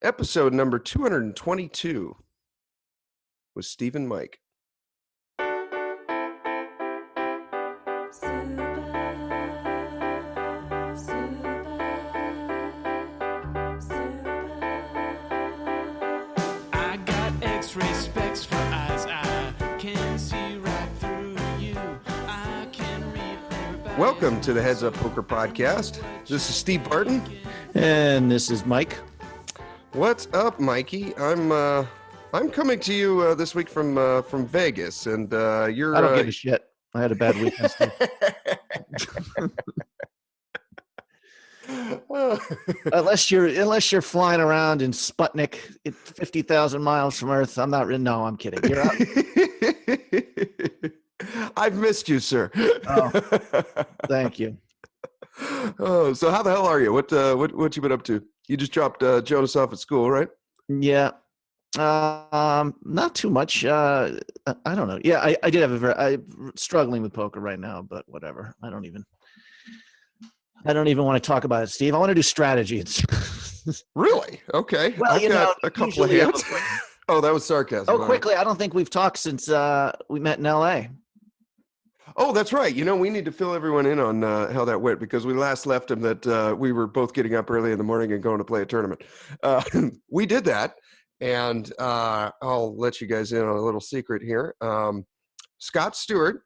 Episode number 222 with Steve and Mike. I got X-ray specs for eyes. I can see right through you. I can read everybody. Welcome to the Heads Up Poker Podcast. This is Steve Barton. And this is Mike. What's up, Mikey? I'm coming to you this week from Vegas, and you're. I don't give a shit. I had a bad weekend. unless you're flying around in Sputnik at 50,000 miles from Earth, I'm not. No, I'm kidding. You're out. I've missed you, sir. Oh, thank you. Oh, so how the hell are you? What you been up to? You just dropped Jonas off at school, right? Yeah. Not too much. I don't know. Yeah, I did have I'm struggling with poker right now, but whatever. I don't even want to talk about it, Steve. I want to do strategy. Really? Okay. Well, I've got a couple of hands. Oh, that was sarcasm. Oh, quickly. I don't think we've talked since we met in LA. Oh, that's right. You know, we need to fill everyone in on how that went, because we last left them that we were both getting up early in the morning and going to play a tournament. We did that, and I'll let you guys in on a little secret here. Scott Stewart,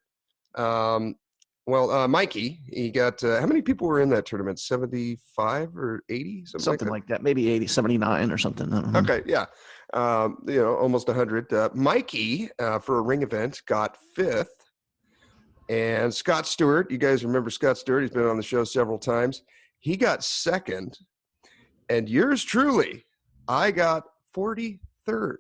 Mikey, he got, how many people were in that tournament? 75 or 80? Something like that. Maybe 80, 79 or something. I don't know. Okay, yeah. Almost 100. Mikey, for a ring event, got 5th. And Scott Stewart, you guys remember Scott Stewart? He's been on the show several times. He got 2nd. And yours truly, I got 43rd.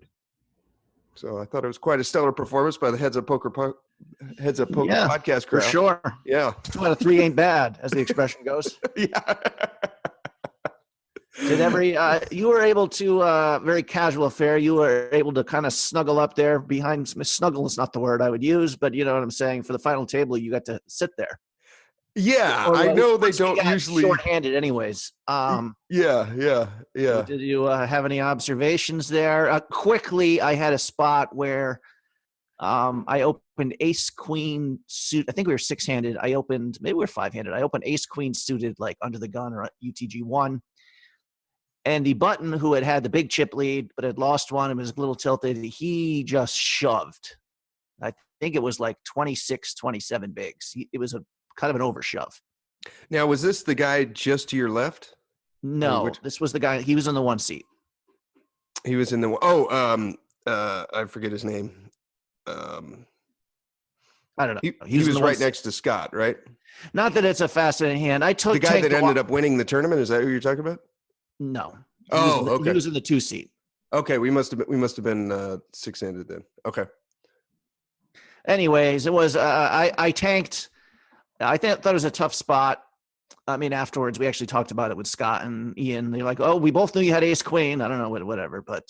So I thought it was quite a stellar performance by the Heads Up Poker podcast crowd. For sure. Yeah. 2 out of 3 ain't bad, as the expression goes. Yeah. Did you were able to, very casual affair, you were able to kind of snuggle up there behind, snuggle is not the word I would use, but you know what I'm saying? For the final table, you got to sit there. Yeah, I know they don't usually. Short-handed anyways. Yeah. Did you have any observations there? Quickly, I had a spot where I opened ace queen suit. I think we were 6-handed. Maybe we were 5-handed. I opened ace queen suited, like under the gun or UTG 1. And the button, who had the big chip lead but had lost one and was a little tilted, he just shoved. I think it was like 26, 27 bigs. It was a kind of an overshove. Now, was this the guy just to your left? No, this was the guy. He was in the 1 seat. He was in the I forget his name. I don't know. He was right next to Scott, right? Not that it's a fascinating hand. I took the guy that ended up winning the tournament. Is that who you're talking about? No. Okay. He was in the 2 seat. Okay, we must have been 6-handed then. Okay. Anyways, it was I tanked. I thought it was a tough spot. I mean, afterwards we actually talked about it with Scott and Ian. They're like, "Oh, we both knew you had ace queen." I don't know, whatever, but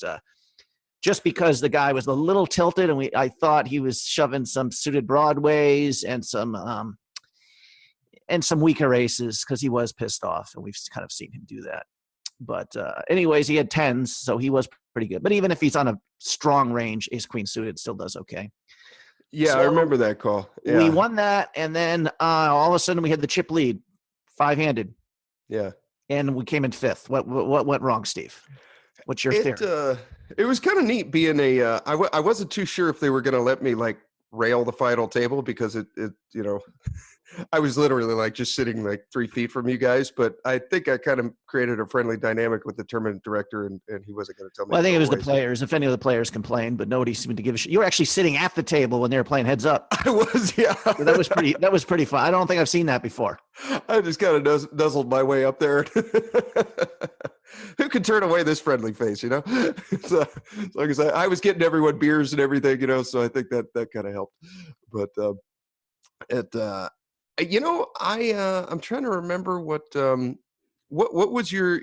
just because the guy was a little tilted, and I thought he was shoving some suited broadways and some weaker aces because he was pissed off, and we've kind of seen him do that. But anyways, he had 10s, so he was pretty good. But even if he's on a strong range, ace queen suited still does okay. Yeah, so I remember that call. Yeah. We won that, and then all of a sudden we had the chip lead, 5-handed. Yeah. And we came in 5th. What went wrong, Steve? What's your theory? It was kind of neat being I wasn't too sure if they were going to let me like rail the final table, because it I was literally like just sitting like 3 feet from you guys, but I think I kind of created a friendly dynamic with the tournament director, and he wasn't going to tell me. Well, I think it was the players. If any of the players complained, but nobody seemed to give a shit. You were actually sitting at the table when they were playing heads up. I was, yeah. So that was pretty fun. I don't think I've seen that before. I just kind of nuzzled my way up there. Who can turn away this friendly face, you know? So, as long as I was getting everyone beers and everything, you know, so I think that kind of helped. But I'm trying to remember what was your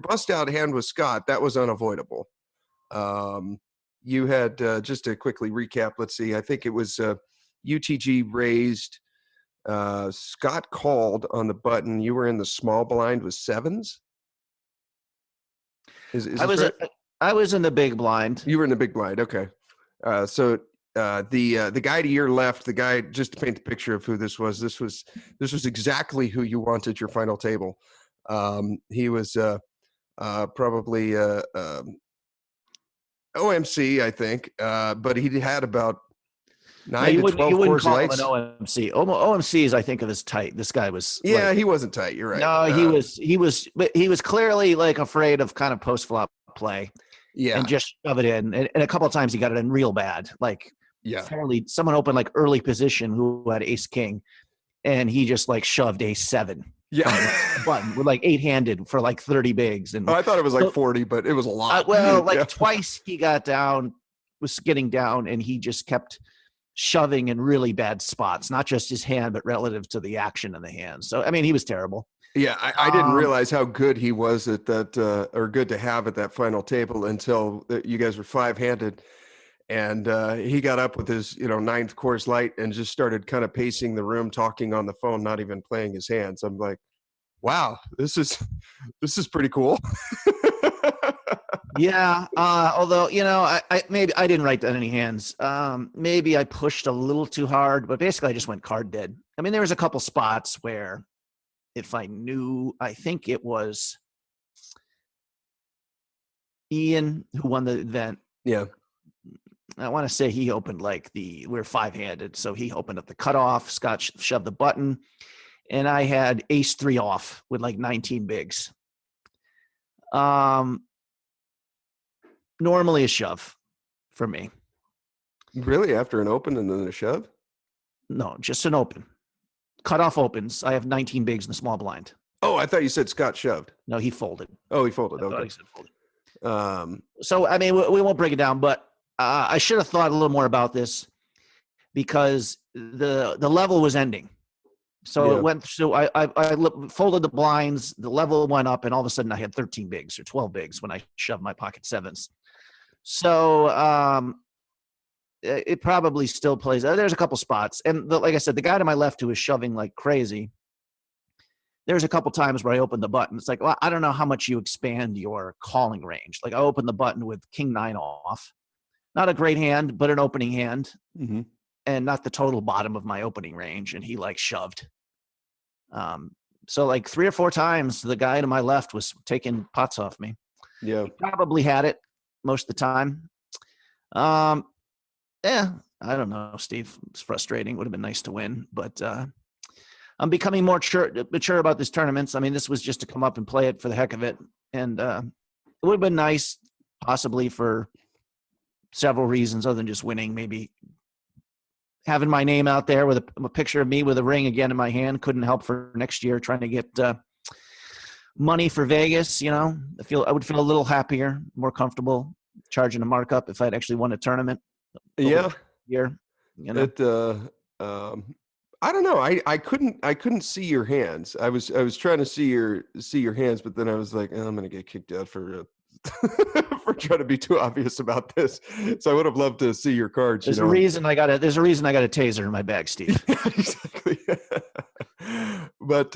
bust out hand with Scott. That was unavoidable. You had just to quickly recap. Let's see. I think it was UTG raised. Scott called on the button. You were in the small blind with 7s. Is I this was right? I was in the big blind. You were in the big blind. Okay. So the guy to your left, the guy, just to paint the picture of who this was exactly who you wanted your final table. He was probably OMC, I think, but he had about No, 9 to 12 you wouldn't Coors call him an Lights. OMC. OMCs, I think of as tight. This guy was Yeah, like, he wasn't tight. You're right. no, but he was clearly like afraid of kind of post flop play Yeah, and just shove it in. And a couple of times he got it in real bad, like yeah, someone opened like early position who had ace king, and he just like shoved ace seven. yeah. Button with like 8-handed for like 30 bigs. And Oh, I thought it was like so, 40, but it was a lot. well, like Yeah. twice he was getting down, and he just kept shoving in really bad spots, not just his hand, but relative to the action in the hand. So, I mean, he was terrible. Yeah, I didn't realize how good he was at that, or good to have at that final table until you guys were 5-handed, and he got up with his, ninth Coors Light and just started kind of pacing the room, talking on the phone, not even playing his hands. I'm like, wow, this is pretty cool. Yeah. Although, I maybe I didn't write down any hands. Maybe I pushed a little too hard, but basically I just went card dead. I mean, there was a couple spots where if I knew, I think it was Ian who won the event. Yeah. I want to say he opened we're 5-handed. So he opened up the cutoff. Scott shoved the button, and I had ace 3 off with like 19 bigs. Normally a shove for me. Really? After an open and then a shove? No, just an open. Cutoff opens. I have 19 bigs in the small blind. Oh, I thought you said Scott shoved. No, he folded. Oh, he folded. I thought Okay. he said folded. Um, So, I mean, we won't break it down, but I should have thought a little more about this because the level was ending. So Yeah. it went. So I folded the blinds. The level went up, and all of a sudden I had 13 bigs or 12 bigs when I shoved my pocket sevens. So it probably still plays. There's a couple spots, and like I said, the guy to my left who was shoving like crazy. There's a couple times where I opened the button. It's like, well, I don't know how much you expand your calling range. Like I opened the button with king 9 off. Not a great hand, but an opening hand, mm-hmm. and not the total bottom of my opening range. And he like shoved. So like 3 or 4 times, the guy to my left was taking pots off me. Yeah. He probably had it most of the time. Yeah, I don't know, Steve. It's frustrating. Would have been nice to win, but I'm becoming more mature about these tournaments. I mean, this was just to come up and play it for the heck of it. And it would have been nice, possibly for several reasons other than just winning. Maybe having my name out there with a picture of me with a ring again in my hand couldn't help for next year trying to get money for Vegas. I would feel a little happier, more comfortable charging a markup if I'd actually won a tournament. Yeah. Year. I don't know. I couldn't see your hands. I was trying to see your hands, but then I was like, I'm gonna get kicked out for for trying to be too obvious about this. So I would have loved to see your cards. There's a reason I got a taser in my bag, Steve. Exactly. But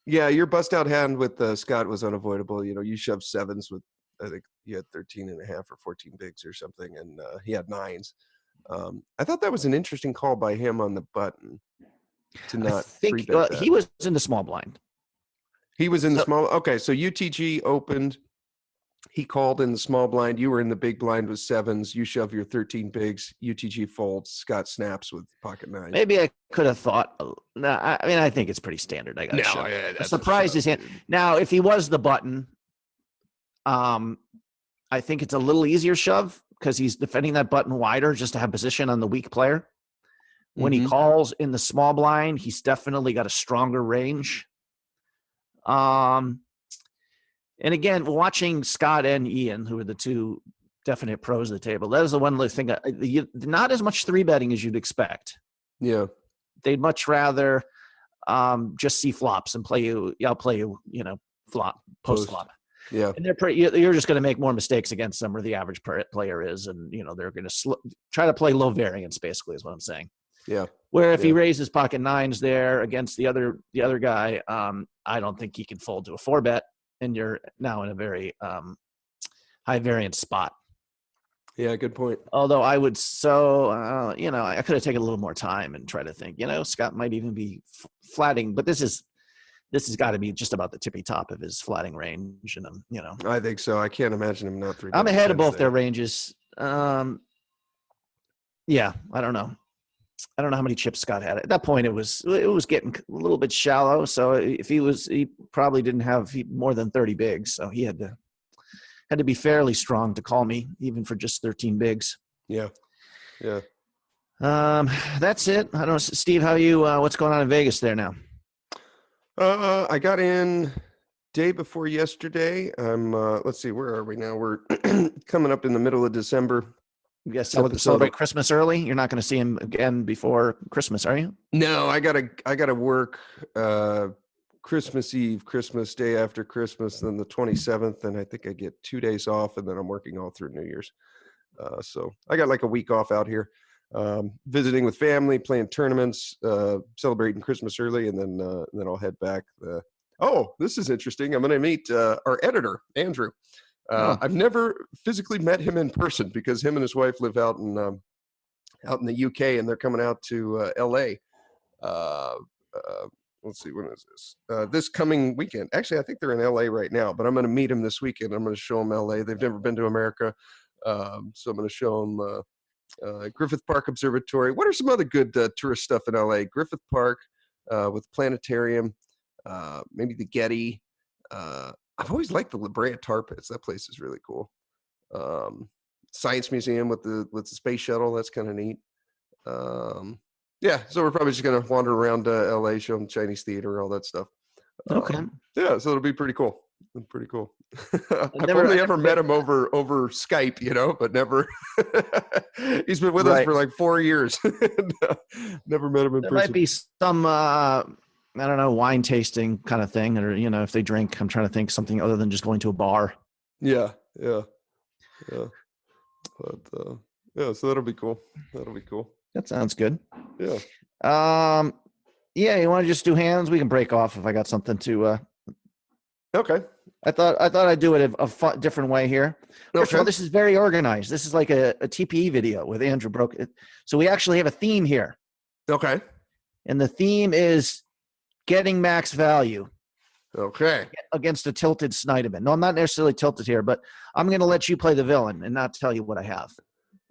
yeah, your bust out hand with Scott was unavoidable. You shoved sevens with, I think you had 13 and a half or 14 bigs or something, and he had 9s. I thought that was an interesting call by him on the button to not. I think he was in the small blind. He was in the small. Okay, so UTG opened. He called in the small blind. You were in the big blind with 7s. You shove your 13 bigs. UTG folds. Scott snaps with pocket 9. Maybe I could have thought. No, I mean, I think it's pretty standard. I got to shove. Yeah, that's surprised his hand. Now, if he was the button, I think it's a little easier shove because he's defending that button wider just to have position on the weak player. When he calls in the small blind, he's definitely got a stronger range. And again, watching Scott and Ian, who are the two definite pros of the table, that is the one thing. Not as much 3-betting as you'd expect. Yeah, they'd much rather just see flops and play you. I'll play you, flop, post flop. Yeah, and you're just going to make more mistakes against them, where the average player is, and they're going to try to play low variance. Basically, is what I'm saying. Yeah. Where if he raises pocket 9s there against the other guy, I don't think he can fold to a 4-bet, and you're now in a very high variance spot. Yeah, good point. Although I would I could have taken a little more time and try to think, Scott might even be flatting, but this has got to be just about the tippy top of his flatting range. And, I think so. I can't imagine him not 3. I'm ahead of both their ranges. Yeah, I don't know. I don't know how many chips Scott had. At that point, it was getting a little bit shallow. So if he probably didn't have more than 30 bigs. So he had to be fairly strong to call me, even for just 13 bigs. Yeah. Yeah. That's it. I don't know, Steve, how you, what's going on in Vegas there now? I got in day before yesterday. I'm, let's see, where are we now? We're coming up in the middle of December. You guys celebrate Christmas early? You're not going to see him again before Christmas, are you? No, I gotta work, Christmas Eve, Christmas day after Christmas, then the 27th, and I think I get 2 days off, and then I'm working all through New Year's. So I got like a week off out here, visiting with family, playing tournaments, celebrating Christmas early, and then I'll head back. Oh, this is interesting. I'm going to meet our editor, Andrew. I've never physically met him in person because him and his wife live out in the UK, and they're coming out to LA. Let's see, when is this? This coming weekend. Actually, I think they're in LA right now, but I'm going to meet them this weekend. I'm going to show them LA. They've never been to America. So I'm going to show them Griffith Park Observatory. What are some other good tourist stuff in LA? Griffith Park with planetarium, maybe the Getty. I've always liked the La Brea Tar Pits. That place is really cool. Science Museum with the space shuttle. That's kind of neat. Yeah, so we're probably just going to wander around LA, show them Chinese theater, all that stuff. Okay. Yeah, so it'll be pretty cool. Pretty cool. I've only ever met him over Skype, but never. He's been with us for like 4 years. Never met him in person. There might be some, I don't know, wine tasting kind of thing, or if they drink. I'm trying to think something other than just going to a bar. Yeah. But so that'll be cool. That sounds good. Yeah. Yeah. You want to just do hands? We can break off if I got something to. Okay. I thought I'd do it a different way here. First of all, this is very organized. This is like a TPE video with Andrew broke it. So we actually have a theme here. Okay. And the theme is getting max value. Okay. Against a tilted Snyderman. No, I'm not necessarily tilted here, but I'm going to let you play the villain and not tell you what I have.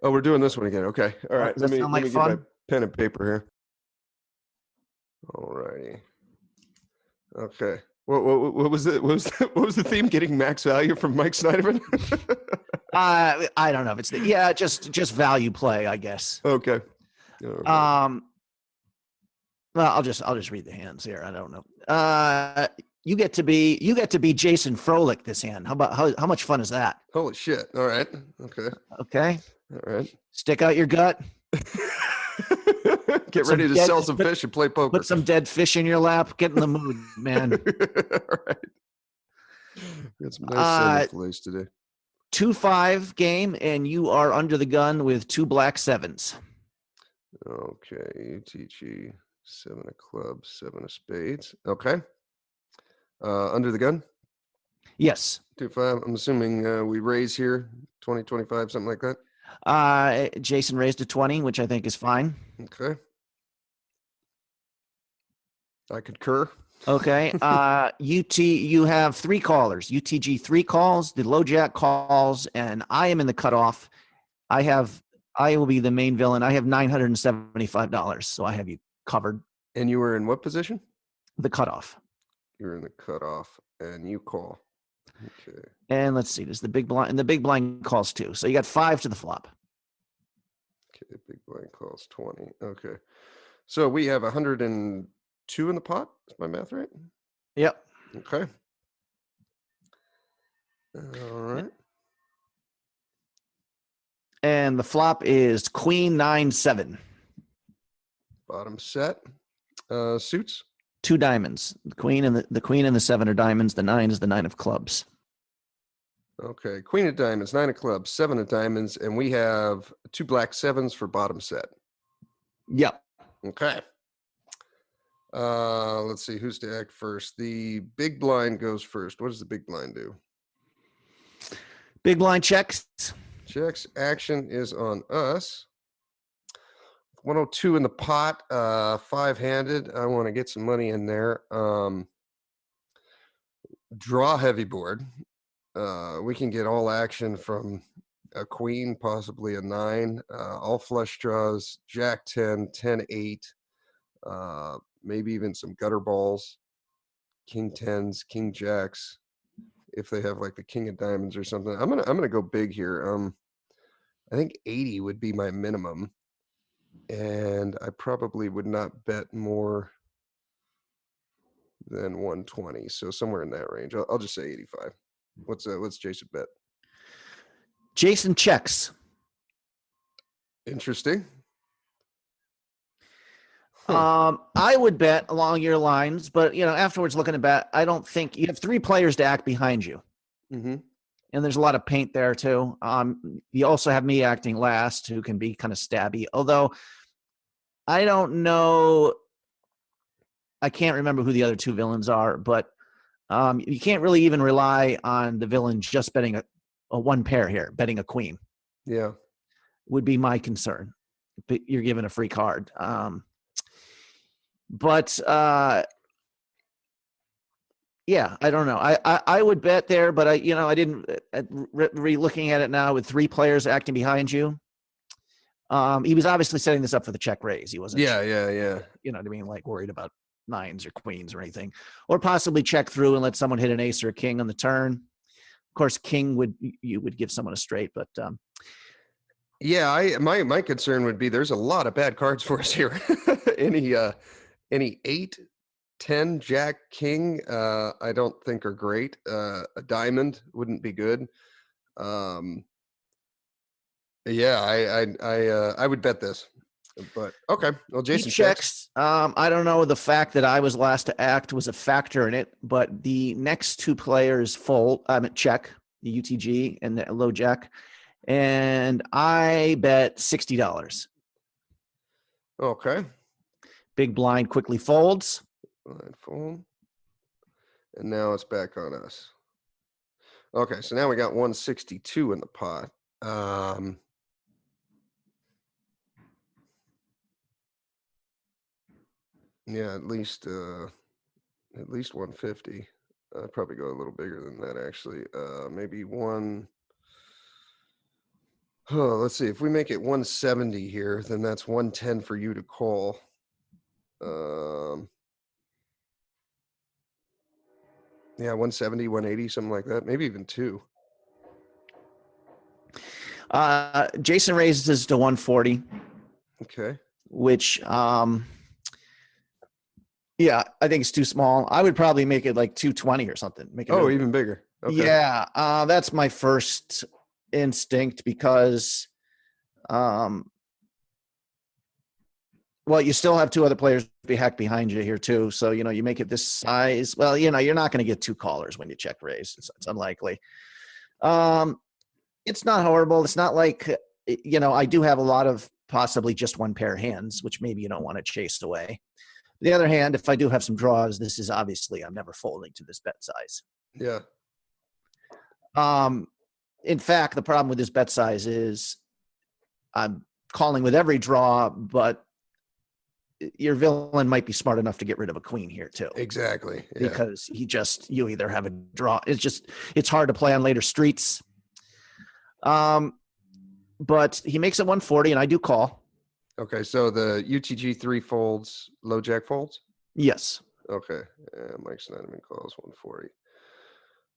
Oh, we're doing this one again. Okay. All right. Does that sound like fun? Get my pen and paper here. All righty. Okay. What was it? What was the theme? Getting max value from Mike Snyderman? I don't know if it's just value play, I guess. Okay. Right. Well, I'll just read the hands here. I don't know. You get to be Jason Froelich this hand. How much fun is that? Holy shit! All right. Okay. Okay. All right. Stick out your gut. Get ready to sell some fish and play poker. Put some dead fish in your lap. Get in the mood, man. All right. Got some nice fillets today. 2-5 game, and you are under the gun with 2 black 7s. Okay. UTG 7 of clubs, 7 of spades. Okay. Under the gun? Yes. 2-5. I'm assuming we raise here, 20, 25, something like that. Jason raised to 20, which I think is fine. Okay. I concur. Okay. You have 3 callers. UTG 3 calls, the low jack calls, and I am in the cutoff. I will be the main villain. I have $975, so I have you covered. And you were in what position? The cutoff. You're in the cutoff, and you call. Okay. And let's see. There's the big blind, and the big blind calls too. So you got 5 to the flop. Okay, big blind calls 20. Okay. So we have 102 in the pot. Is my math right? Yep. Okay. All right. And the flop is Queen 9-7. Bottom set. Suits. 2 diamonds. The queen and the 7 are diamonds. The 9 is the 9 of clubs. Okay. Queen of diamonds, 9 of clubs, 7 of diamonds, and we have 2 black 7s for bottom set. Yep. Okay. Let's see who's to act first. The big blind goes first. What does the big blind do? Big blind checks. Checks. Action is on us. 102 in the pot, 5-handed. I want to get some money in there. Draw heavy board. We can get all action from a queen, possibly a 9, all flush draws, jack 10, 10, 8, maybe even some gutter balls, king 10s, king jacks, if they have like the king of diamonds or something. I'm gonna go big here. I think 80 would be my minimum, and I probably would not bet more than 120. So somewhere in that range. I'll just say 85. What's Jason bet? Jason checks. Interesting. I would bet along your lines, but afterwards looking at bet, I don't think you have 3 players to act behind you. Mm-hmm. And there's a lot of paint there too. You also have me acting last, who can be kind of stabby. Although I don't know, I can't remember who the other 2 villains are, but you can't really even rely on the villain just betting a 1 pair here, betting a queen. Yeah, would be my concern. But you're given a free card. But yeah, I don't know. I would bet there, but I didn't. Looking at it now with 3 players acting behind you, he was obviously setting this up for the check raise. He wasn't. Yeah. You know what I mean? Like worried about 9s or queens or anything, or possibly check through and let someone hit an ace or a king on the turn. Of course, king would give someone a straight, but yeah. My concern would be there's a lot of bad cards for us here. Any 8, 10, jack, king, I don't think are great. A diamond wouldn't be good. Yeah, I would bet this. But okay, well, Jason he checks. I don't know. The fact that I was last to act was a factor in it, but the next 2 players fold. Check the UTG and the low jack, and I bet $60. Okay. Big blind quickly folds. Blind fold. And now it's back on us. Okay, so now we got 162 in the pot. Yeah, at least 150. I'd probably go a little bigger than that, actually. Maybe let's see. If we make it 170 here, then that's 110 for you to call. Yeah, 170, 180, something like that. Maybe even 2. Jason raises to 140. Okay. Which, yeah, I think it's too small. I would probably make it like 220 or something. Make it even bigger. Okay. Yeah, that's my first instinct because, well, you still have 2 other players be hacked behind you here too. So, you make it this size. Well, you're not going to get 2 callers when you check raise. It's unlikely. It's not horrible. It's not like, I do have a lot of possibly just 1 pair of hands, which maybe you don't want to chase away. On the other hand, if I do have some draws, this is obviously, I'm never folding to this bet size. Yeah. In fact, the problem with this bet size is I'm calling with every draw, but your villain might be smart enough to get rid of a queen here too. Exactly. Yeah. Because you either have a draw. It's hard to play on later streets. But he makes it 140 and I do call. Okay. So the UTG 3 folds, low jack folds? Yes. Okay. Mike's not even calls 140.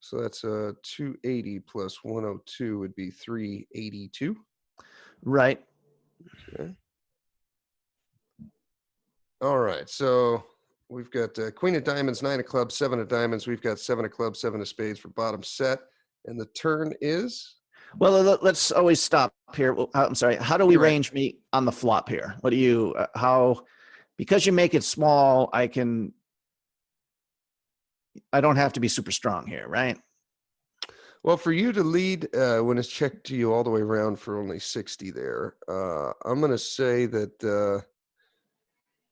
So that's 280 plus 102 would be 382. Right. Okay. All right. So we've got queen of diamonds, 9 of clubs, 7 of diamonds. We've got 7 of clubs, 7 of spades for bottom set. And the turn is? Well, let's always stop here. I'm sorry. How do we range meet on the flop here? What do you, because you make it small, I don't have to be super strong here, right? Well, for you to lead when it's checked to you all the way around for only 60 there, I'm going to say that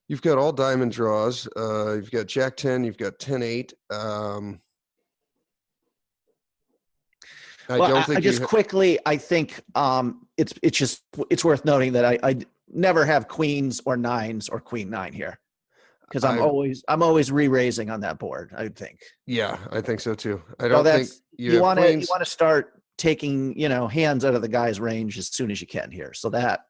you've got all diamond draws. You've got jack 10, you've got 10-8. I Well, don't I think just quickly, I think it's worth noting that I never have queens or nines or queen nine here because I'm I always re-raising on that board. I would think. yeah, I think so too. I So don't think that's you have you queens. want to start taking hands out of the guy's range as soon as you can here. So that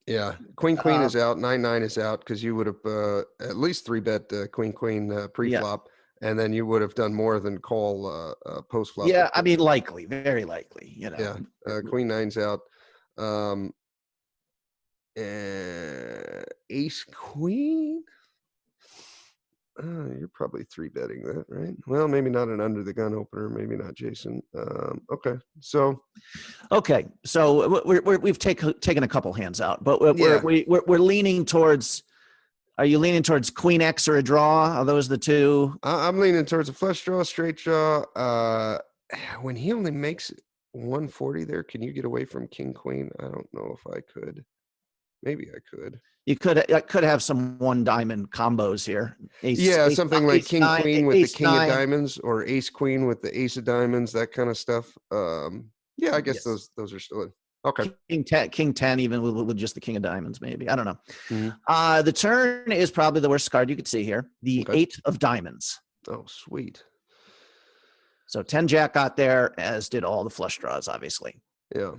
Yeah, queen uh, is out, 9 is out because you would have at least three bet queen yeah, pre-flop, and then you would have done more than call post flop. yeah. I mean, likely, very likely. Yeah, queen nine's out. Um, ace queen. You're probably three betting that, right? Well, maybe not an under the gun opener. Maybe not Jason. Okay, so Okay, so we've taken a couple hands out, but yeah, we're leaning towards. Are you leaning towards queen X or a draw? Are those the two? I'm leaning towards a flush draw, straight draw. When he only makes 140 there, can you get away from king queen? I don't know if I could. Maybe I could. You could have some one diamond combos here. Yeah, something like king queen with the ace king of nine. diamonds, or ace queen with the ace of diamonds, that kind of stuff. Yeah, I guess Yes. those are still in. Okay. King 10, even with just the king of diamonds, maybe. I don't know. Mhm. The turn is probably the worst card you could see here. The Okay. eight of diamonds. Oh, sweet. So 10 jack got there, as did all the flush draws, obviously. Yeah.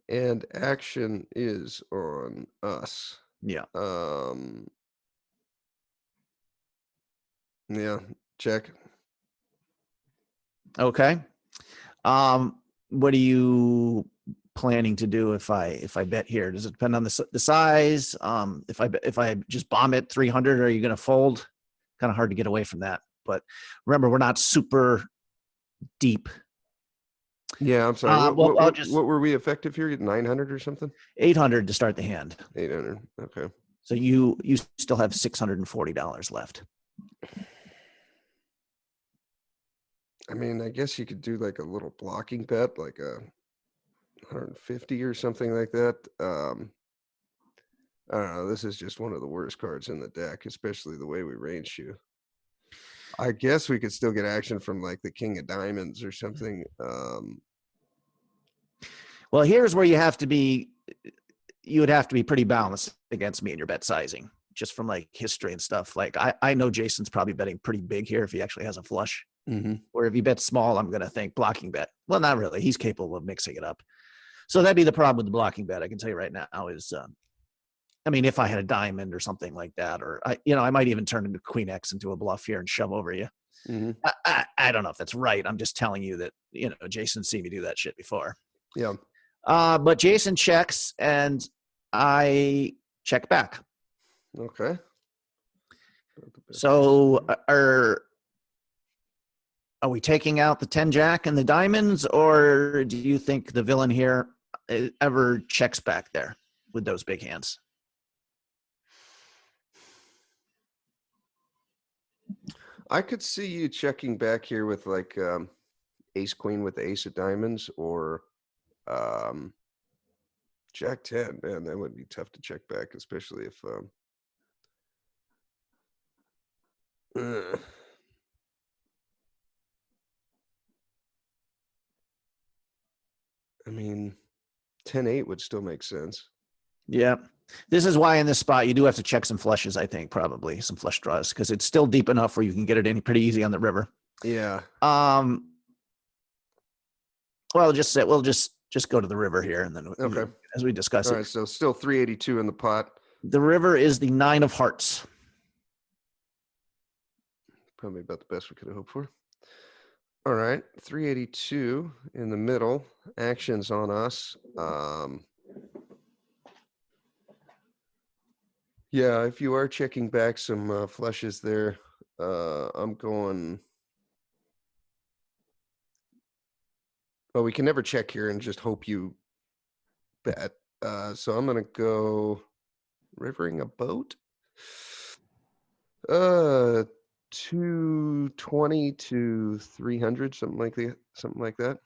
And action is on us. Yeah. Yeah, check. Okay. What are you planning to do if I bet here? Does it depend on the size? If I just bomb it 300, are you going to fold? Kind of hard to get away from that. But remember, we're not super deep. Yeah, I'm sorry. What were we effective here? 900 or something? 800 to start the hand. 800. Okay. So you still have $640 left. I mean, I guess you could do like a little blocking bet, like a 150 or something like that. I don't know. This is just one of the worst cards in the deck, especially the way we range you. I guess we could still get action from like the king of diamonds or something. Well, here's where you would have to be pretty balanced against me in your bet sizing, just from like history and stuff. Like I know Jason's probably betting pretty big here if he actually has a flush. Or if he bets small, I'm going to think blocking bet. Well, not really. He's capable of mixing it up. So that'd be the problem with the blocking bet. I can tell you right now is, I mean, if I had a diamond or something like that, or I might even turn into queen X into a bluff here and shove over you. I don't know if that's right. I'm just telling you that, Jason's seen me do that shit before. Yeah. But Jason checks and I check back. Okay. So are we taking out the 10 jack and the diamonds, or do you think the villain here ever checks back there with those big hands? I could see you checking back here with like ace queen with the ace of diamonds, or jack 10. Man, that would be tough to check back, especially if I mean, 10-8 would still make sense. Yeah. This is why in this spot you do have to check some flushes, I think, probably some flush draws, because it's still deep enough where you can get it in pretty easy on the river. Yeah. Well, we'll just go to the river here, and then Okay. as we discuss All it. right, so still 382 in the pot. The river is the 9 of hearts. Probably about the best we could have hoped for. All right, 382 in the middle. Actions on us. Yeah, if you are checking back some flushes there, I'm going. Well, we can never check here and just hope you bet. So I'm going to go rivering a boat. 220 to 300, something like that.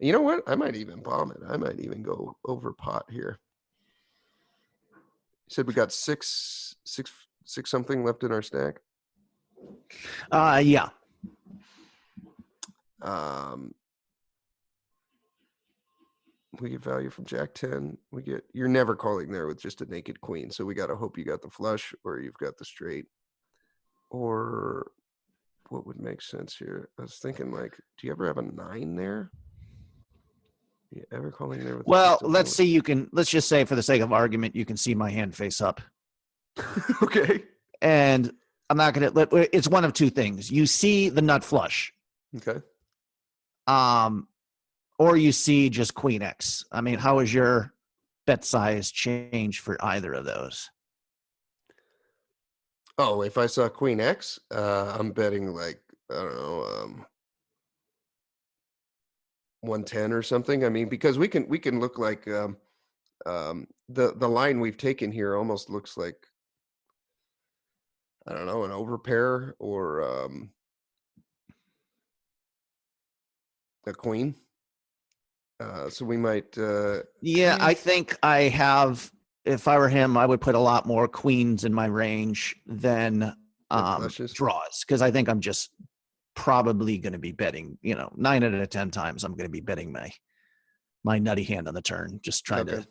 You know what? I might even bomb it. I might even go over pot here. You said we got six something left in our stack. Yeah. We get value from Jack 10. You're never calling there with just a naked queen. So we got to hope you got the flush or you've got the straight. Or what would make sense here? I was thinking, like, do you ever have a 9 there? You ever calling there with Well, just a let's see. Let's just say for the sake of argument, you can see my hand face up. Okay. And I'm not going to, it's one of two things. You see the nut flush. Okay. Or you see just Queen X. I mean, how is your bet size change for either of those? Oh, if I saw Queen X, I'm betting like, I don't know, 110 or something. I mean, because we can look like the line we've taken here almost looks like, I don't know, an overpair or a queen. So we might. Yeah, I think I have. If I were him, I would put a lot more queens in my range than draws, because I think I'm just probably going to be betting. 9 out of 10 times I'm going to be betting my nutty hand on the turn, just trying to.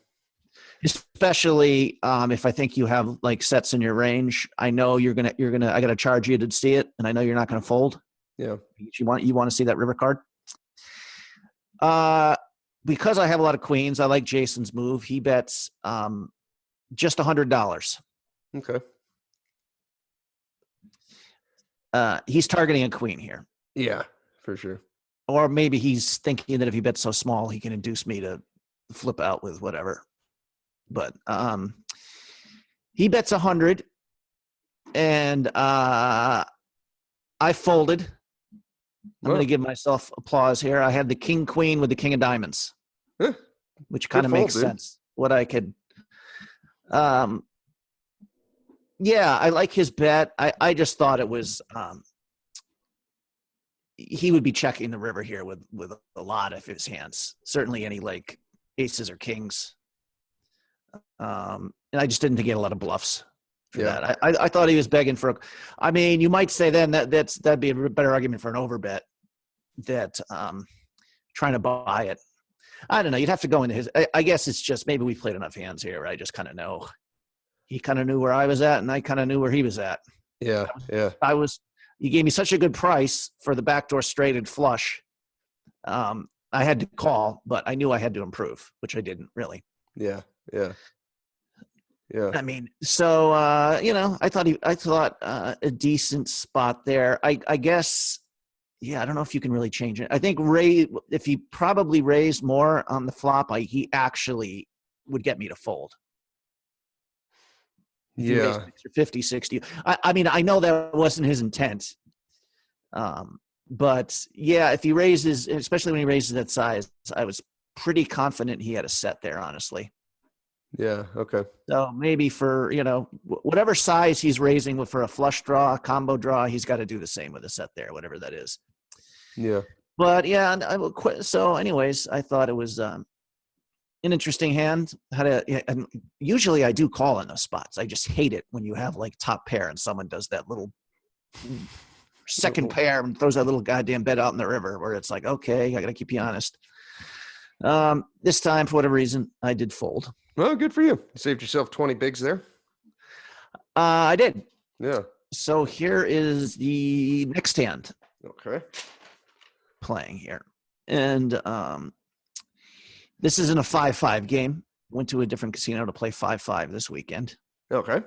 Especially if I think you have like sets in your range, I know you're gonna. I got to charge you to see it, and I know you're not going to fold. Yeah. You want to see that river card. Because I have a lot of queens, I like Jason's move. He bets just $100. Okay. He's targeting a queen here. Yeah, for sure. Or maybe he's thinking that if he bets so small, he can induce me to flip out with whatever. But he bets 100, and I folded. I'm going to give myself applause here. I had the king queen with the king of diamonds, which kind of makes sense. What I could, yeah, I like his bet. I just thought it was, he would be checking the river here with a lot of his hands. Certainly any like aces or kings. And I just didn't get a lot of bluffs for that. I thought he was begging for. I mean, you might say then that'd be a better argument for an overbet. That trying to buy it. I don't know. You'd have to go into his. I guess it's just maybe we played enough hands here. I just kind of know. He kind of knew where I was at, and I kind of knew where he was at. Yeah, yeah. You gave me such a good price for the backdoor straight and flush. I had to call, but I knew I had to improve, which I didn't really. Yeah, yeah. Yeah. I mean, so I thought a decent spot there. I guess, yeah, I don't know if you can really change it. I think if he probably raised more on the flop, he actually would get me to fold. If he raised 50, 60. I mean, I know that wasn't his intent. But yeah, if he raises, especially when he raises that size, I was pretty confident he had a set there, honestly. Yeah. Okay. So maybe for, whatever size he's raising for a flush draw, combo draw, he's got to do the same with a set there, whatever that is. Yeah. But yeah, I will quit. So anyways, I thought it was an interesting hand. And usually I do call in those spots. I just hate it when you have like top pair and someone does that little second pair and throws that little goddamn bet out in the river where it's like, okay, I got to keep you honest. This time, for whatever reason, I did fold. Well, good for you. You saved yourself 20 bigs there. I did. Yeah. So here is the next hand. Okay. Playing here. And this isn't a 5-5 game. Went to a different casino to play 5-5 this weekend. Okay.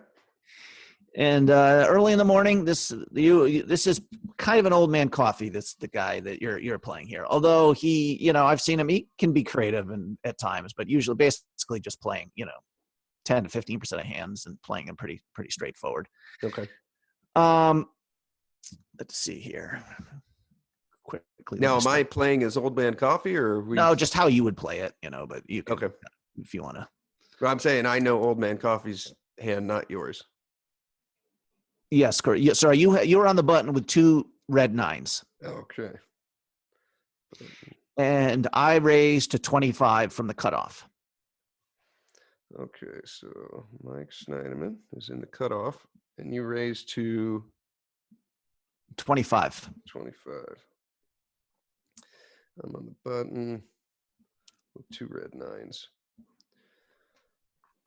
And early in the morning, this is kind of an old man coffee. That's the guy that you're playing here. Although he, I've seen him. He can be creative and at times, but usually, basically, just playing, 10 to 15% of hands and playing them pretty straightforward. Okay. Let's see here. Quickly. Now, am I playing as old man coffee or? No, just how you would play it, But you can, okay, if you want to. Well, I'm saying I know old man coffee's hand, not yours. Yes, correct. Yeah, sorry, you were on the button with 2 red 9s. Okay. And I raised to 25 from the cutoff. Okay, so Mike Schneiderman is in the cutoff, and you raised to 25. 25. I'm on the button. with 2 red 9s.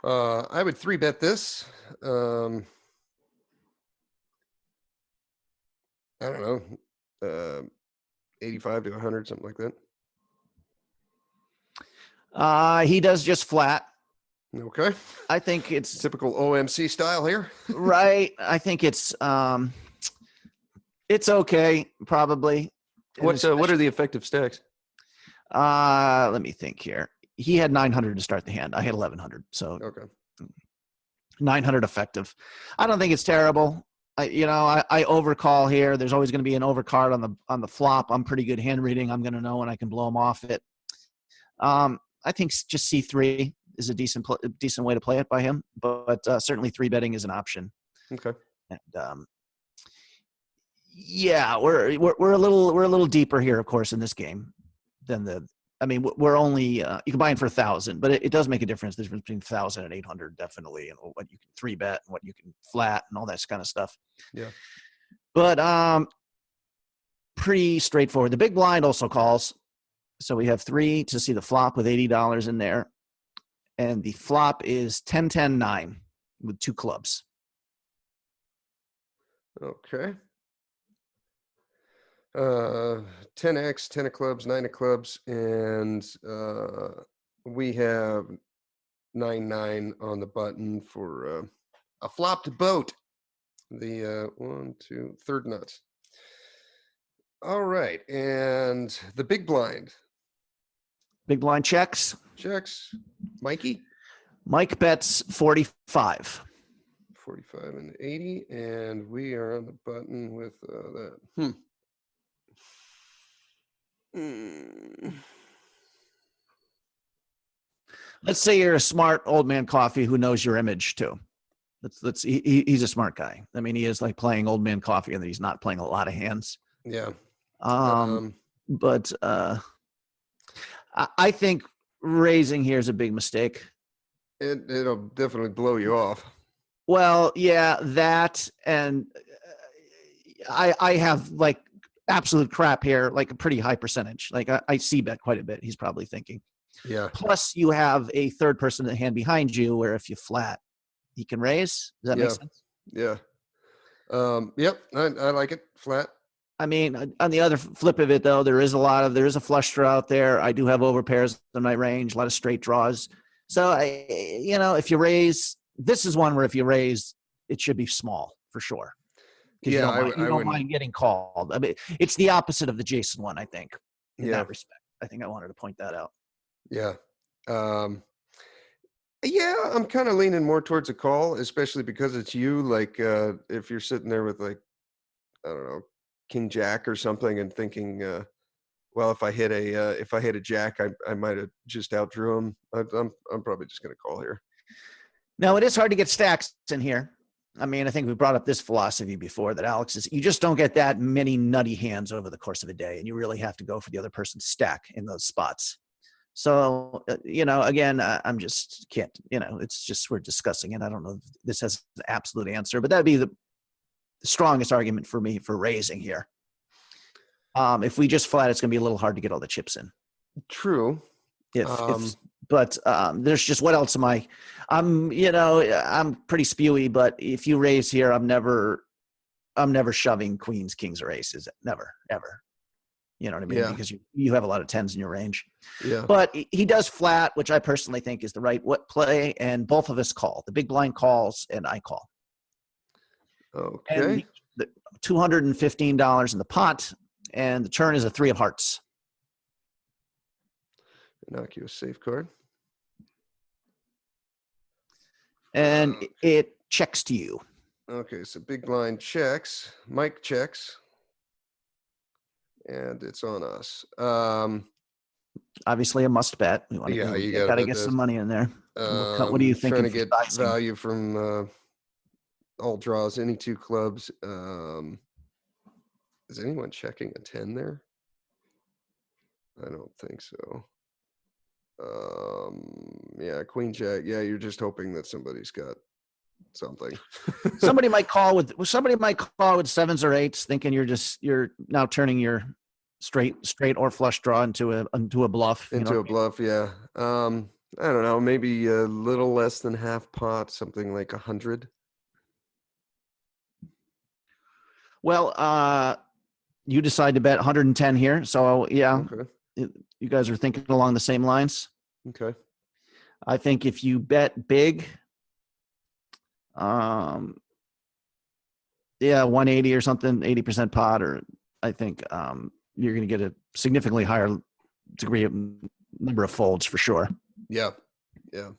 I would 3-bet this. I don't know, 85 to 100, something like that. He does just flat. Okay. I think it's Typical OMC style here. right. I think it's okay, probably. What are the effective stacks? Let me think here. He had 900 to start the hand. I had 1100, so Okay. 900 effective. I don't think it's terrible. I overcall here. There's always going to be an overcard on the flop. I'm pretty good hand reading. I'm going to know when I can blow him off it. I think just C3 is a decent way to play it by him, but certainly 3-betting is an option. Okay. And yeah, we're a little deeper here, of course, in this game than we're only you can buy in for 1,000, but it does make a difference. There's between 1,000 and 800 definitely, and what you can 3-bet and what you can flat and all that kind of stuff. Yeah. But pretty straightforward. The big blind also calls, so we have 3 to see the flop with $80 in there, and the flop is 10-10-9 with 2 clubs. Okay. 10x, 10 of clubs, 9 of clubs, and we have 9-9 on the button for a flopped boat. The 1, 2, third nuts. All right, and the big blind. Big blind checks. Checks. Mikey? Mike bets 45. 45 and 80, and we are on the button with that. Let's say you're a smart old man coffee who knows your image too. He's a smart guy. I mean, he is like playing old man coffee, and he's not playing a lot of hands. Yeah. But I think raising here is a big mistake. It'll definitely blow you off. Well, yeah, that, and I have like absolute crap here, like a pretty high percentage. Like I see bet quite a bit. He's probably thinking. Yeah. Plus, you have a third person in the hand behind you, where if you flat, he can raise. Does that make sense? Yeah. Yep. I like it flat. I mean, on the other flip of it, though, there is a flush draw out there. I do have overpairs in my range, a lot of straight draws. So if you raise, this is one where if you raise, it should be small for sure. Yeah, you don't mind getting called. I mean, it's the opposite of the Jason one, I think, in that respect. I think I wanted to point that out. Yeah. Yeah, I'm kind of leaning more towards a call, especially because it's you. Like, if you're sitting there with, like, I don't know, King Jack or something, and thinking, well, if I hit a Jack, I might have just outdrew him. I'm probably just going to call here. Now, it is hard to get stacks in here. I mean, I think we brought up this philosophy before that Alex is, you just don't get that many nutty hands over the course of a day, and you really have to go for the other person's stack in those spots. So, again, I'm just can't, it's just, we're discussing it. I don't know if this has an absolute answer, but that'd be the strongest argument for me for raising here. If we just flat, it's going to be a little hard to get all the chips in. True. But there's just, what else am I? I'm pretty spewy, but if you raise here, I'm never shoving queens, kings, or aces. Never, ever. You know what I mean? Yeah. Because you have a lot of tens in your range. Yeah. But he does flat, which I personally think is the right play, and both of us call. The big blind calls, and I call. Okay. And the $215 in the pot, and the turn is a 3 of hearts. Innocuous safeguard. And it checks to you. Okay, so big blind checks. Mike checks. And it's on us. Obviously a must bet. We want to, you got to get some money in there. What do you think? Trying to get value from all draws, any 2 clubs. Is anyone checking a 10 there? I don't think so. Yeah, queen jack. Yeah, you're just hoping that somebody's got something. somebody might call with sevens or eights, thinking you're now turning your straight or flush draw into a bluff. Into a bluff, yeah. I don't know, maybe a little less than half pot, something like 100. Well, you decide to bet 110 here. So yeah, Okay. You guys are thinking along the same lines. Okay. I think if you bet big, 180 or something, 80% pot, or I think you're going to get a significantly higher degree of number of folds for sure. Yeah. Yeah.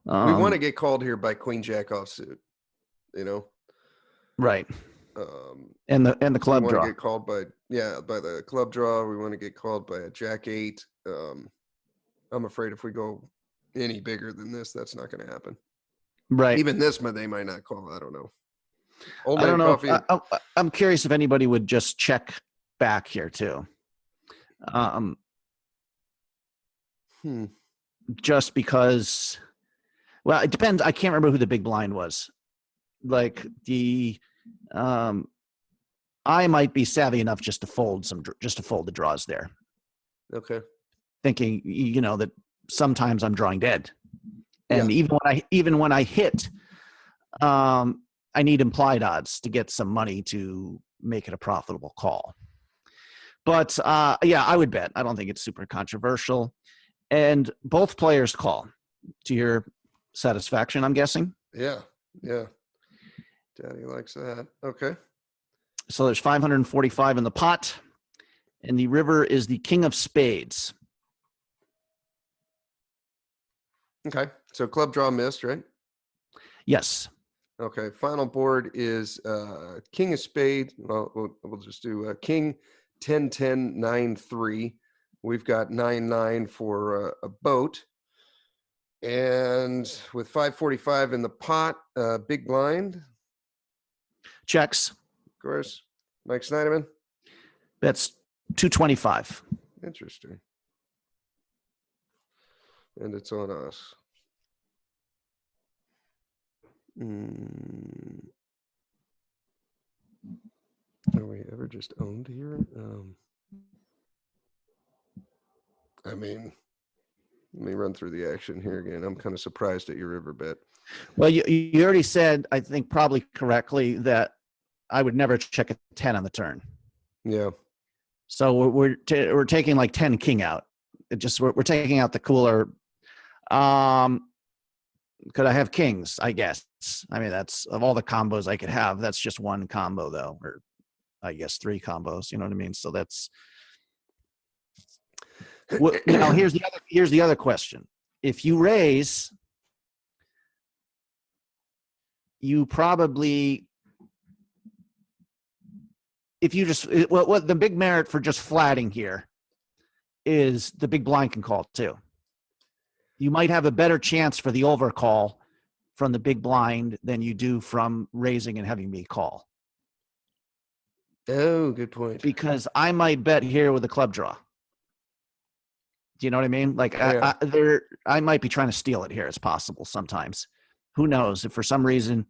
We want to get called here by Queen Jack offsuit, right. And the club we draw. Want to get called by the club draw. We want to get called by a Jack 8. I'm afraid if we go any bigger than this, that's not going to happen. Right. Even this, they might not call. I don't know. I don't know. I'm curious if anybody would just check back here too. Just because, well, it depends. I can't remember who the big blind was. Like I might be savvy enough just to fold the draws there. Okay. Thinking, that sometimes I'm drawing dead, and even when I hit, I need implied odds to get some money to make it a profitable call. But I would bet. I don't think it's super controversial, and both players call to your satisfaction, I'm guessing. Yeah. Daddy likes that. Okay. So there's 545 in the pot, and the river is the king of spades. Okay. So club draw missed, right? Yes. Okay. Final board is king of spades. Well, we'll just do king 10-10-9-3. We've got 9-9 for a boat. And with 545 in the pot, big blind. Checks. Of course. Mike Snyderman. That's 225. Interesting. And it's on us. Are we ever just owned here? Let me run through the action here again. I'm kind of surprised at your river bet. Well, you already said, I think probably correctly, that I would never check a 10 on the turn. Yeah. So we're taking like 10 king out. We're taking out the cooler. Could I have kings? I guess. I mean, that's of all the combos I could have. That's just one combo though, or I guess 3 combos. You know what I mean? So that's. Now here's the other question. If you raise, you probably. If you just what the big merit for just flatting here is the big blind can call too. You might have a better chance for the overcall from the big blind than you do from raising and having me call. Oh, good point. Because I might bet here with a club draw. Do you know what I mean? Like yeah. I might be trying to steal it here. It's possible sometimes. Who knows? If for some reason,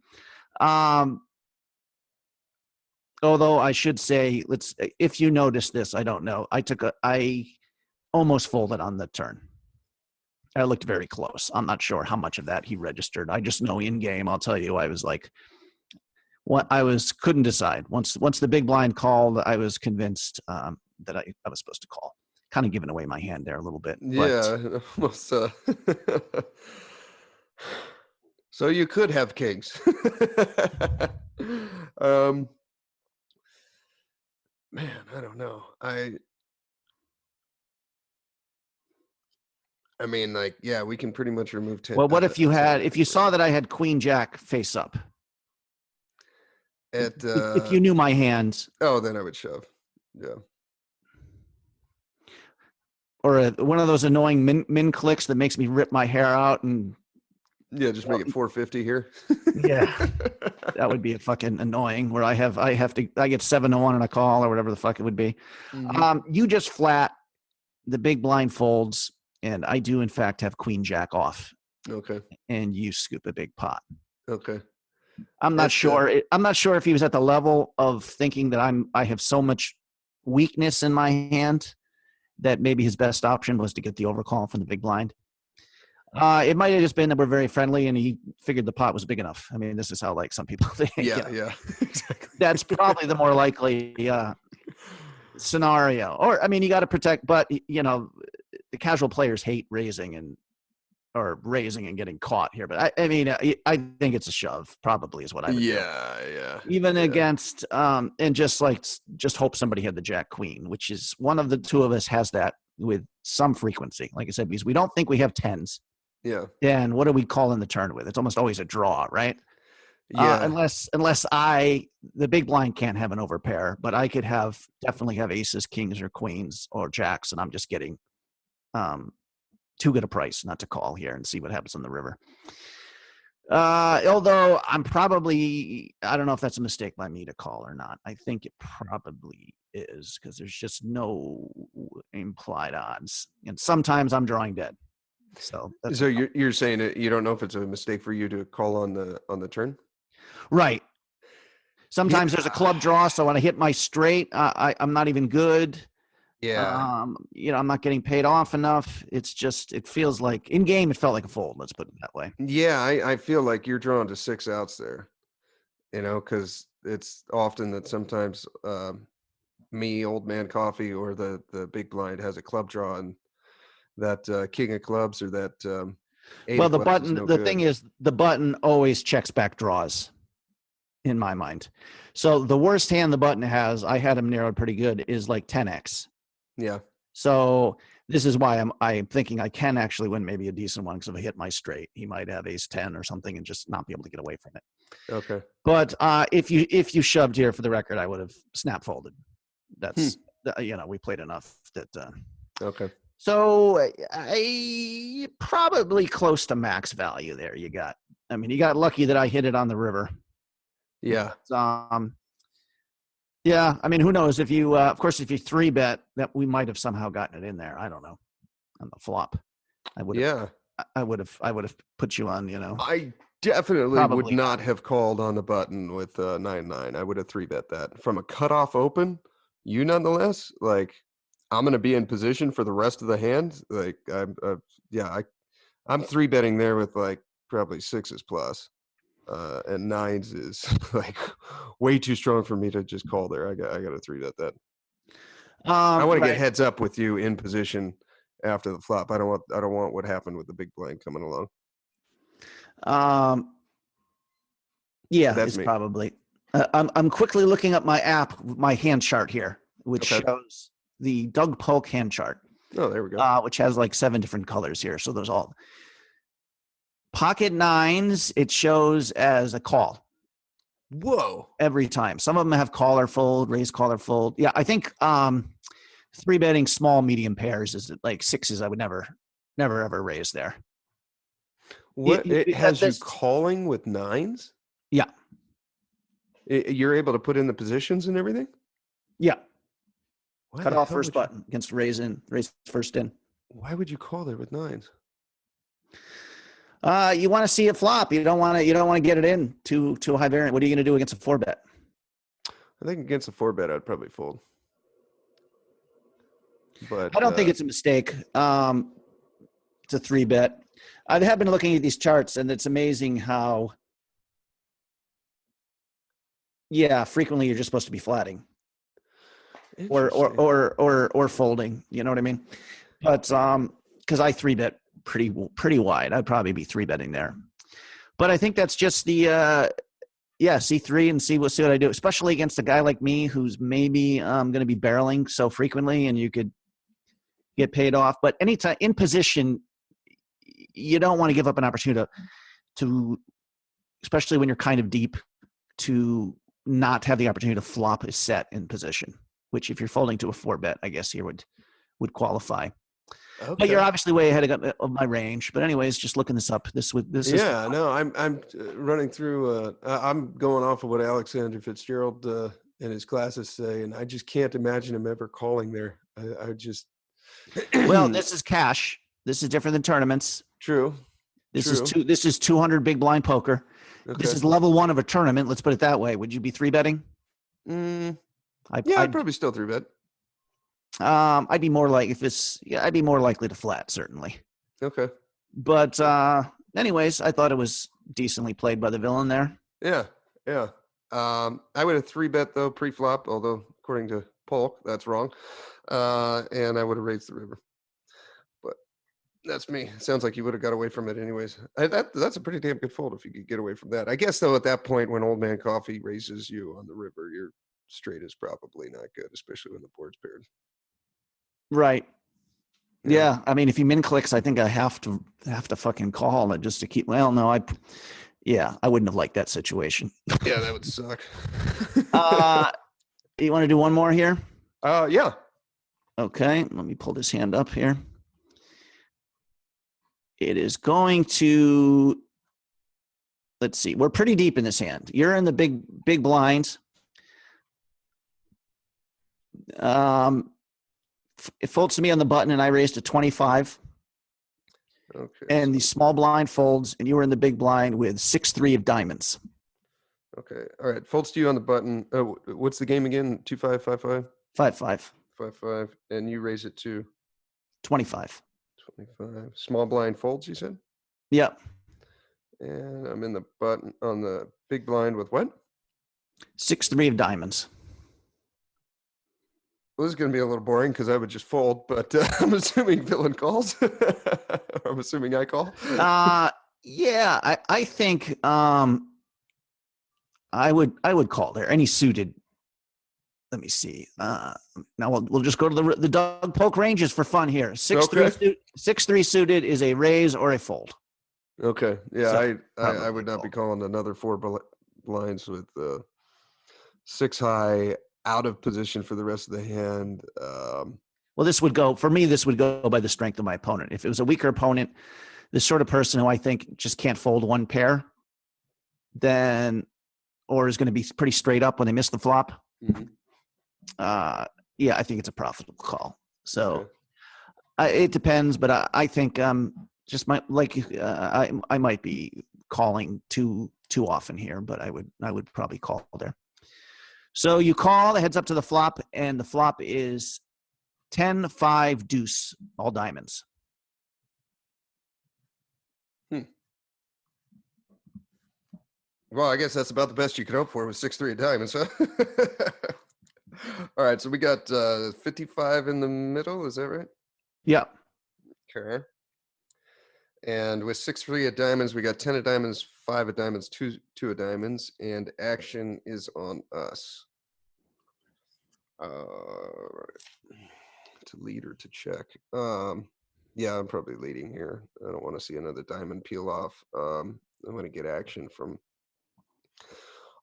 although I should say, if you notice this, I don't know. I almost folded on the turn. I looked very close. I'm not sure how much of that he registered. I just know in game, I'll tell you, I was like, couldn't decide. Once the big blind called, I was convinced that I was supposed to call. Kind of giving away my hand there a little bit. Yeah, almost. So you could have kings. Man, I don't know. I mean, like, yeah, we can pretty much remove 10. Well, what if you saw that I had Queen Jack face up? If you knew my hand. Oh, then I would shove. Yeah. Or one of those annoying min clicks that makes me rip my hair out and. Yeah, just make it 450 here. Yeah, that would be fucking annoying. Where I get 7-1 on a call or whatever the fuck it would be. Mm-hmm. You just flat, the big blind folds, and I do in fact have Queen Jack off. Okay. And you scoop a big pot. Okay. I'm not sure if he was at the level of thinking that I have so much weakness in my hand that maybe his best option was to get the overcall from the big blind. It might have just been that we're very friendly and he figured the pot was big enough. I mean, this is how like some people think. Yeah, yeah, exactly. That's probably the more likely scenario. Or, I mean, you got to protect, but the casual players hate raising and getting caught here. But I mean, I think it's a shove probably is what I would do. Yeah. Even against, and just hope somebody had the jack queen, which is one of the two of us has that with some frequency. Like I said, because we don't think we have tens. Yeah. Then what do we call in the turn with? It's almost always a draw, right? Yeah. Unless the big blind can't have an overpair, but I could definitely have aces, kings, or queens or jacks, and I'm just getting too good a price not to call here and see what happens on the river. Although I don't know if that's a mistake by me to call or not. I think it probably is because there's just no implied odds, and sometimes I'm drawing dead. So you're saying that you don't know if it's a mistake for you to call on the turn, right? Sometimes there's a club draw, so when I hit my straight, I'm not even good. Yeah. I'm not getting paid off enough. It feels like in game, it felt like a fold. Let's put it that way. Yeah. I feel like you're drawn to 6 outs there, because it's often that sometimes me, old man coffee, or the big blind has a club draw, and that king of clubs or that the button, thing is the button always checks back draws in my mind. So the worst hand the button has, I had him narrowed pretty good, is like 10x. Yeah. So this is why I'm thinking I can actually win maybe a decent one, because if I hit my straight, he might have ace 10 or something and just not be able to get away from it. Okay. But if you shoved here, for the record, I would have snap folded. That's we played enough that. Okay. So I probably close to max value there. You got lucky that I hit it on the river. Yeah. Yeah. I mean, who knows if you, of course, if you 3-bet, that we might have somehow gotten it in there. I don't know. On the flop, I would have put you on. I definitely would Probably not have called on the button with 9-9. I would have 3-bet that from a cutoff open. You nonetheless, like, I'm going to be in position for the rest of the hand. Like I'm 3-betting there with like probably 6s plus, and 9s is like way too strong for me to just call there. I got to 3-bet that. I want to get heads up with you in position after the flop. I don't want what happened with the big blind coming along. Yeah, that's it's me. probably. I'm quickly looking up my app, my hand chart here, which shows the Doug Polk hand chart. Oh, there we go. Which has like 7 different colors here. So there's all pocket 9s. It shows as a call. Whoa! Every time. Some of them have call or fold, raise, call or fold. Yeah, I think 3-betting small medium pairs is like 6s. I would never ever raise there. What it has you calling with 9s? Yeah. You're able to put in the positions and everything? Yeah. Cut off first button against raise first in. Why would you call there with 9s? You want to see it flop. You don't want to get it in too high variant. What are you going to do against a 4-bet? I think against a 4-bet, I'd probably fold. But I don't think it's a mistake. It's a 3-bet. I have been looking at these charts, and it's amazing how, frequently you're just supposed to be flatting. Or folding, you know what I mean? But because I 3-bet pretty wide, I'd probably be 3-betting there. But I think that's just the C3 and see what I do, especially against a guy like me who's maybe going to be barreling so frequently, and you could get paid off. But anytime in position, you don't want to give up an opportunity to, especially when you're kind of deep, to not have the opportunity to flop a set in position. Which, if you're folding to a 4-bet, I guess here would qualify. Okay. But you're obviously way ahead of my range. But anyways, just looking this up. I'm running through. I'm going off of what Alexander Fitzgerald and his classes say, and I just can't imagine him ever calling there. I just. Well, this is cash. This is different than tournaments. True. This is 200 big blind poker. Okay. This is level 1 of a tournament. Let's put it that way. Would you be 3-betting? I'd probably still 3-bet. I'd be more like I'd be more likely to flat, certainly. Okay. But anyways, I thought it was decently played by the villain there. Yeah. Yeah. I would have 3-bet though pre-flop, although according to Polk, that's wrong. And I would have raised the river. But that's me. Sounds like you would have got away from it anyways. That's a pretty damn good fold if you could get away from that. I guess though at that point when Old Man Coffee raises you on the river, your straight is probably not good, especially when the board's paired. Right. Yeah. Yeah. I mean, if he min clicks, I think I have to fucking call it just to keep. Well, no, I wouldn't have liked that situation. Yeah, that would suck. You want to do one more here? Yeah. Okay. Let me pull this hand up here. It is going to. Let's see. We're pretty deep in this hand. You're in the big blinds. It folds to me on the button, and I raised to 25. Okay. And the small blind folds, and you were in the big blind with 6-3 of diamonds. Okay. All right. Folds to you on the button. What's the game again? 2-5, 5-5? 5-5. 5-5. And you raise it to 25. 25. Small blind folds, you said? Yep. And I'm in the button on the big blind with what? 6-3 of diamonds. Well, this is going to be a little boring because I would just fold, but I'm assuming villain calls. I'm assuming I call. Yeah, I think I would call there. Any suited. Let me see. Now we'll just go to the Doug Polk ranges for fun here. 6-3 suited is a raise or a fold. Okay. Yeah, So, I would not be calling another 4 blinds with 6 high out of position for the rest of the hand. Well, this would go by the strength of my opponent. If it was a weaker opponent, this sort of person who I think just can't fold one pair, then or is going to be pretty straight up when they miss the flop. Mm-hmm. Yeah, I think it's a profitable call. So it depends, but I think just I might be calling too often here, but I would probably call there. So you call, the heads up to the flop, and the flop is 10-5 deuce, all diamonds. Well, I guess that's about the best you could hope for with 6-3 of diamonds, huh? All right, so we got 55 in the middle, is that right? Yeah. Okay. And with 6-3 of diamonds, we got 10 of diamonds, 5 of diamonds, 2 of diamonds, and action is on us. To lead or to check. Yeah, I'm probably leading here. I don't want to see another diamond peel off. I'm going to get action from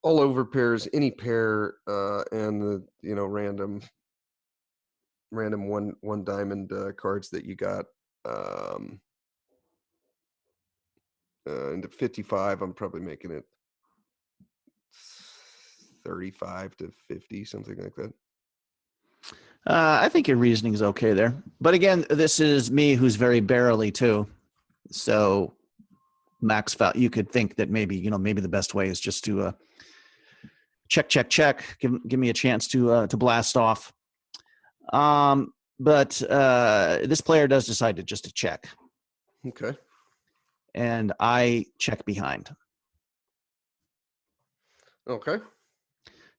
all over pairs, any pair, and the random one diamond cards that you got. Into 55, I'm probably making it 35 to 50, something like that. I think your reasoning is okay there. But again, this is me who's very barrelly too. So max value, you could think that maybe the best way is just to check. Give me a chance to blast off. But this player does decide to check. Okay. And I check behind. Okay.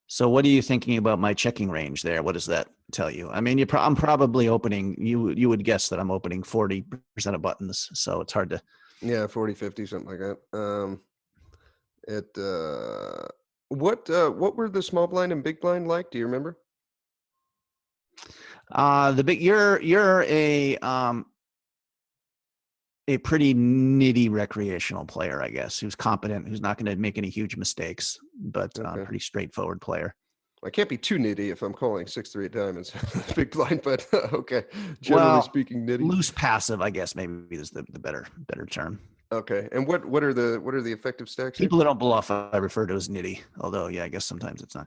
So what are you thinking about my checking range there? What does that tell you? I mean, I'm probably opening, you would guess that I'm opening 40% of buttons. So it's hard to. Yeah, 40, 50, something like that. What were the small blind and big blind like? Do you remember? You're a pretty nitty recreational player, I guess, who's competent, who's not going to make any huge mistakes, but pretty straightforward player. I can't be too nitty if I'm calling 6-3 of diamonds, big blind, but okay. Generally speaking, nitty. Loose passive, I guess, maybe is the better term. Okay, and what are the effective stacks? People that don't bluff, I refer to as nitty. Although, yeah, I guess sometimes it's not.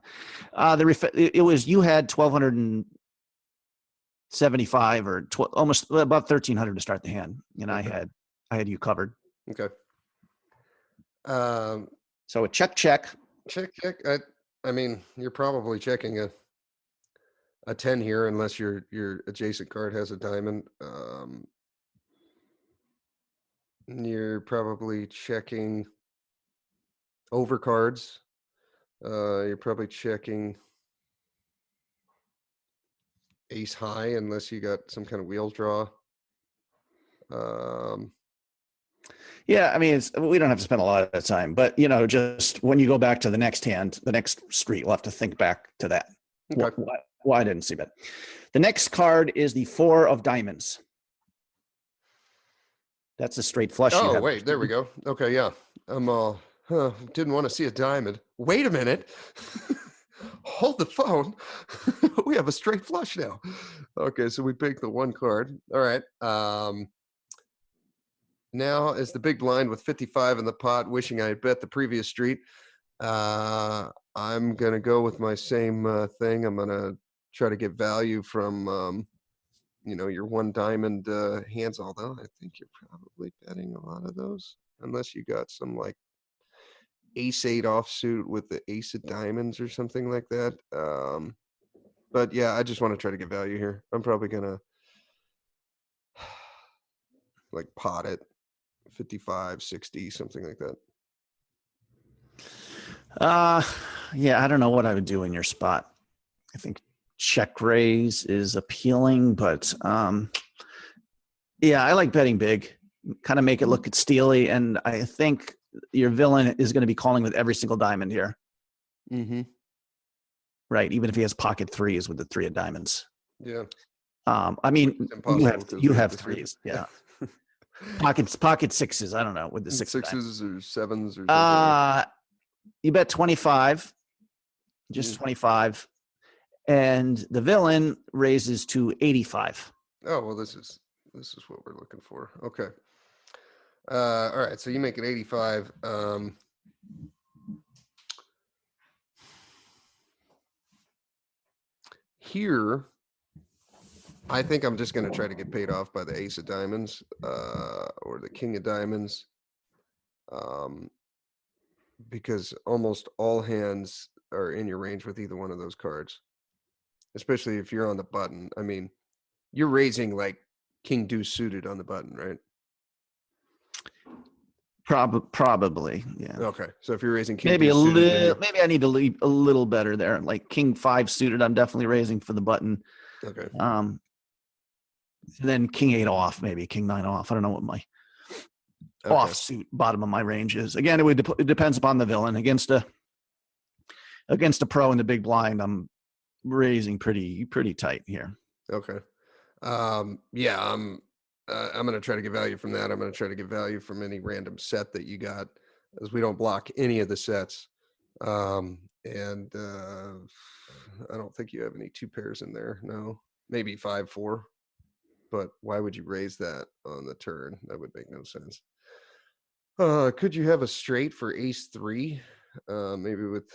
You had 1,275 or almost about 1,300 to start the hand, and okay. I had you covered. Okay. So a check. I mean, you're probably checking a 10 here, unless your adjacent card has a diamond. You're probably checking over cards. You're probably checking ace high, unless you got some kind of wheel draw. Yeah, I mean, we don't have to spend a lot of time, but just when you go back to the next hand, the next street, we'll have to think back to that. Okay. Why I didn't see that. The next card is the 4 of diamonds. That's a straight flush. Oh, wait, there we go. Okay, yeah. I'm didn't want to see a diamond. Wait a minute. Hold the phone. We have a straight flush now. Okay, so we picked the 1 card. All right. Now is the big blind with 55 in the pot, wishing I had bet the previous street. I'm going to go with my same thing. I'm going to try to get value from, your 1 diamond hands, although I think you're probably betting a lot of those, unless you got some like ace 8 offsuit with the ace of diamonds or something like that. But yeah, I just want to try to get value here. I'm probably going to like pot it 55, 60, something like that. Yeah, I don't know what I would do in your spot. I think check raise is appealing, but yeah, I like betting big, kind of make it look steely, and I think your villain is going to be calling with every single diamond here. Mm-hmm. Right, even if he has pocket 3s with the 3 of diamonds. Yeah. I mean, you have 3s, yeah. Pocket 6s, I don't know, with the 6 6s or 7s or something. You bet 25, just 25, and the villain raises to 85. Oh, well, this is what we're looking for. Okay. All right, so you make it 85. Here, I think I'm just going to try to get paid off by the ace of diamonds or the king of diamonds, because almost all hands are in your range with either one of those cards, especially if you're on the button. I mean, you're raising like king deuce suited on the button, right? Probably, yeah. Okay, so if you're raising king maybe deuce suited, maybe I need to leave a little better there. Like king 5 suited, I'm definitely raising for the button. Okay. And then king 8 off, maybe king 9 off. I don't know what my offsuit bottom of my range is. Again, it depends upon the villain. Against a pro in the big blind, I'm raising pretty tight here. Okay. Yeah, I'm going to try to get value from that. I'm going to try to get value from any random set that you got, as we don't block any of the sets. And I don't think you have any 2 pairs in there. No, maybe 5-4. But why would you raise that on the turn? That would make no sense. Could you have a straight for ace 3? Maybe with,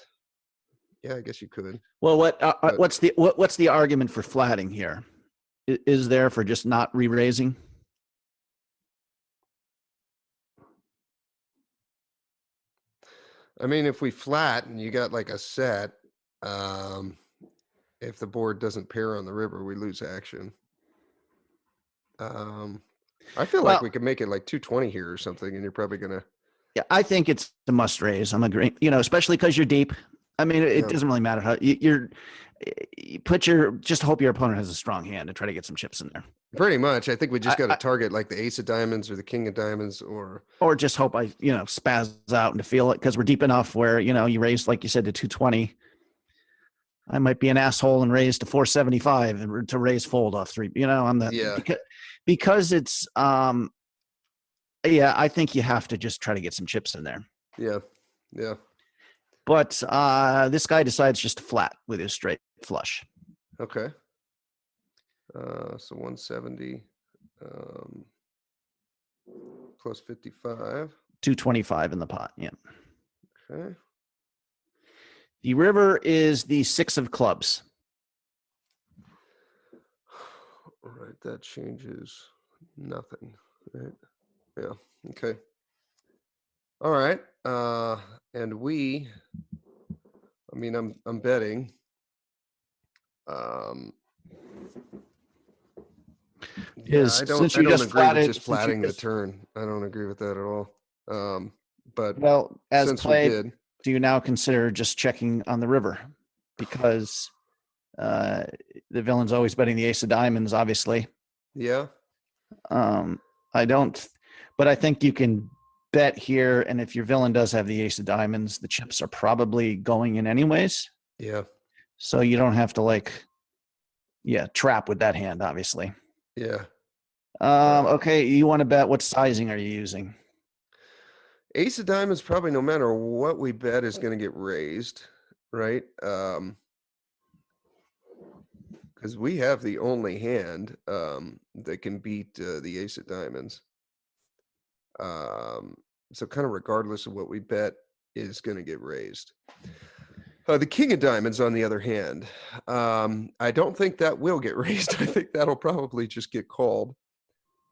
yeah, I guess you could. Well, what's the argument for flatting here? Is there for just not re-raising? I mean, if we flat and you got like a set, if the board doesn't pair on the river, we lose action. I feel like we could make it like 220 here or something, and you're probably gonna. Yeah, I think it's a must raise. I'm agreeing. Especially because you're deep. I mean, it doesn't really matter how you just hope your opponent has a strong hand and try to get some chips in there. Pretty much. I think we just got to target like the ace of diamonds or the king of diamonds, or just hope I spaz out and to feel it, because we're deep enough where you raise, like you said, to 220. I might be an asshole and raise to 475 and to raise fold off 3. I'm the because it's I think you have to just try to get some chips in there. Yeah. But this guy decides just to flat with his straight flush. Okay. So 170 plus 55. 225 in the pot. Yeah. Okay. The river is the 6 of clubs. All right. That changes nothing. Right. Yeah. Okay. All right. And I'm betting. Yeah, Is I since don't you just agree with flatted, just since you flatting the just turn. I don't agree with that at all. But well as since we played, did, do you now consider just checking on the river because the villain's always betting the ace of diamonds, obviously. yeah, I don't, but I think you can bet here. And if your villain does have the ace of diamonds, the chips are probably going in anyways. yeah, So you don't have to trap with that hand, obviously. yeah. Okay. You want to bet, what sizing are you using? Ace of diamonds, probably no matter what we bet, is going to get raised, right? Because we have the only hand that can beat the ace of diamonds. So kind of regardless of what we bet is going to get raised. The king of diamonds, on the other hand, I don't think that will get raised. I think that'll probably just get called.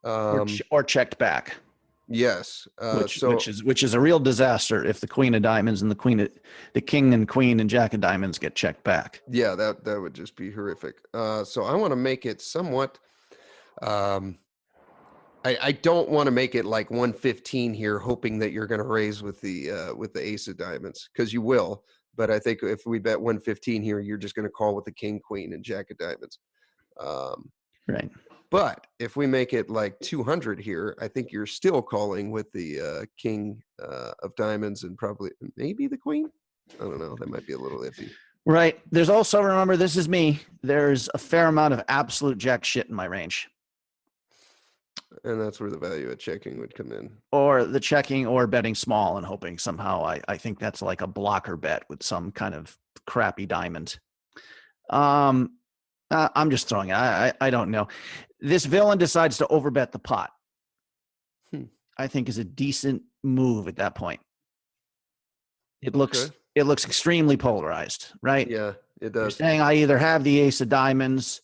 Or checked back. Yes. Which is a real disaster if the queen of diamonds and the king and queen and jack of diamonds get checked back. Yeah, that would just be horrific. So I want to make it somewhat. I don't want to make it like 115 here, hoping that you're going to raise with the ace of diamonds, because you will. But I think if we bet 115 here, you're just going to call with the king, queen, and jack of diamonds. Right. But if we make it like 200 here, I think you're still calling with the king of diamonds and probably maybe the queen. I don't know. That might be a little iffy. Right. There's also, remember, this is me. There's a fair amount of absolute jack shit in my range. And that's where the value of checking would come in. Or the checking or betting small and hoping somehow I think that's like a blocker bet with some kind of crappy diamond. I'm just throwing it. I don't know. This villain decides to overbet the pot. I think is a decent move at that point. It looks extremely polarized, right? Yeah, it does. You're saying I either have the ace of diamonds,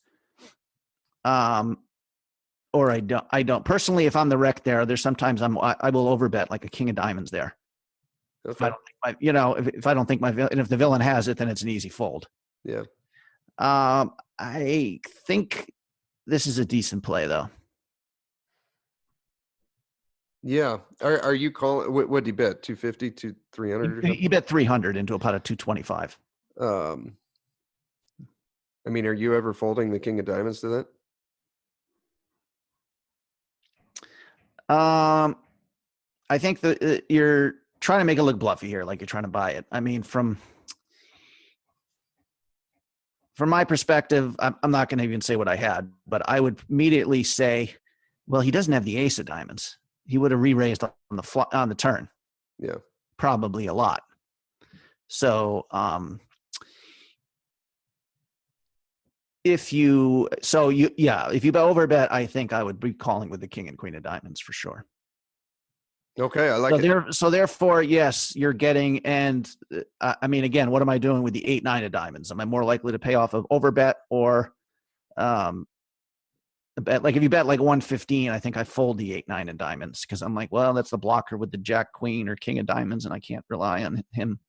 or I don't. Personally, if I'm the wreck there's sometimes I will overbet like a king of diamonds there. Okay. If I don't think if I don't think and if the villain has it, then it's an easy fold. Yeah. I think this is a decent play though. Yeah. Are you calling? What do you bet? 250 to 300? He bet 300 into a pot of 225. I mean, are you ever folding the king of diamonds to that? I think that you're trying to make it look bluffy here, like you're trying to buy it. I mean, from my perspective, I'm not going to even say what I had, but I would immediately say, well, he doesn't have the ace of diamonds. He would have re-raised on the turn. Yeah, probably a lot. So, if you overbet, I think I would be calling with the king and queen of diamonds for sure. Okay, I like it. So therefore, yes, you're getting, and I mean, again, what am I doing with the 8-9 of diamonds? Am I more likely to pay off of overbet or bet? Like if you bet like 115, I think I fold the 8-9 of diamonds because I'm like, well, that's the blocker with the jack queen or king of diamonds, and I can't rely on him.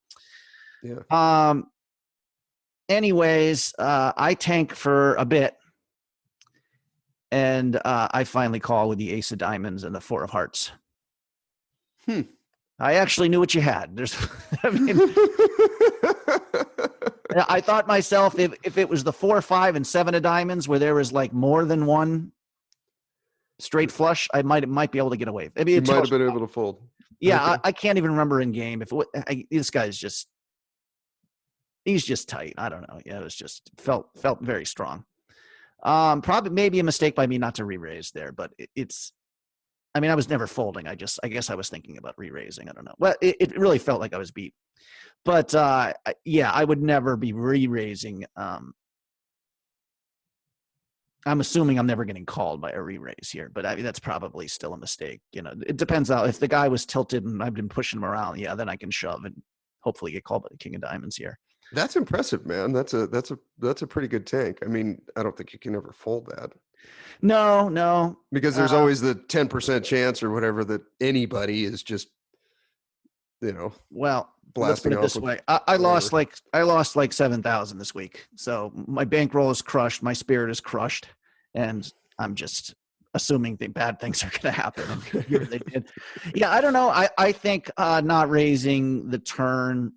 Yeah. Anyways, I tank for a bit, and I finally call with the ace of diamonds and the 4 of hearts. I actually knew what you had. I thought myself, if it was the 4, 5, and 7 of diamonds where there was like more than one straight flush, I might be able to get away. I mean, you might have been able to fold. Yeah, okay. I can't even remember in game this guy's he's just tight. I don't know. Yeah, it was just felt very strong. Probably maybe a mistake by me not to re-raise there, but it's. I mean, I was never folding. I guess I was thinking about re-raising. I don't know. Well, it really felt like I was beat. But yeah, I would never be re-raising. I'm assuming I'm never getting called by a re-raise here, but I mean, that's probably still a mistake. You know, it depends on if the guy was tilted and I've been pushing him around. Yeah, then I can shove and hopefully get called by the king of diamonds here. That's impressive, man. That's a pretty good tank. I mean, I don't think you can ever fold that. No. Because there's always the 10% chance or whatever that anybody is just Well, let's put blasting it off this with way. I lost like 7,000 this week. So my bankroll is crushed. My spirit is crushed. And I'm just assuming the bad things are going to happen. And here they did. Yeah, I don't know. I think not raising the turn,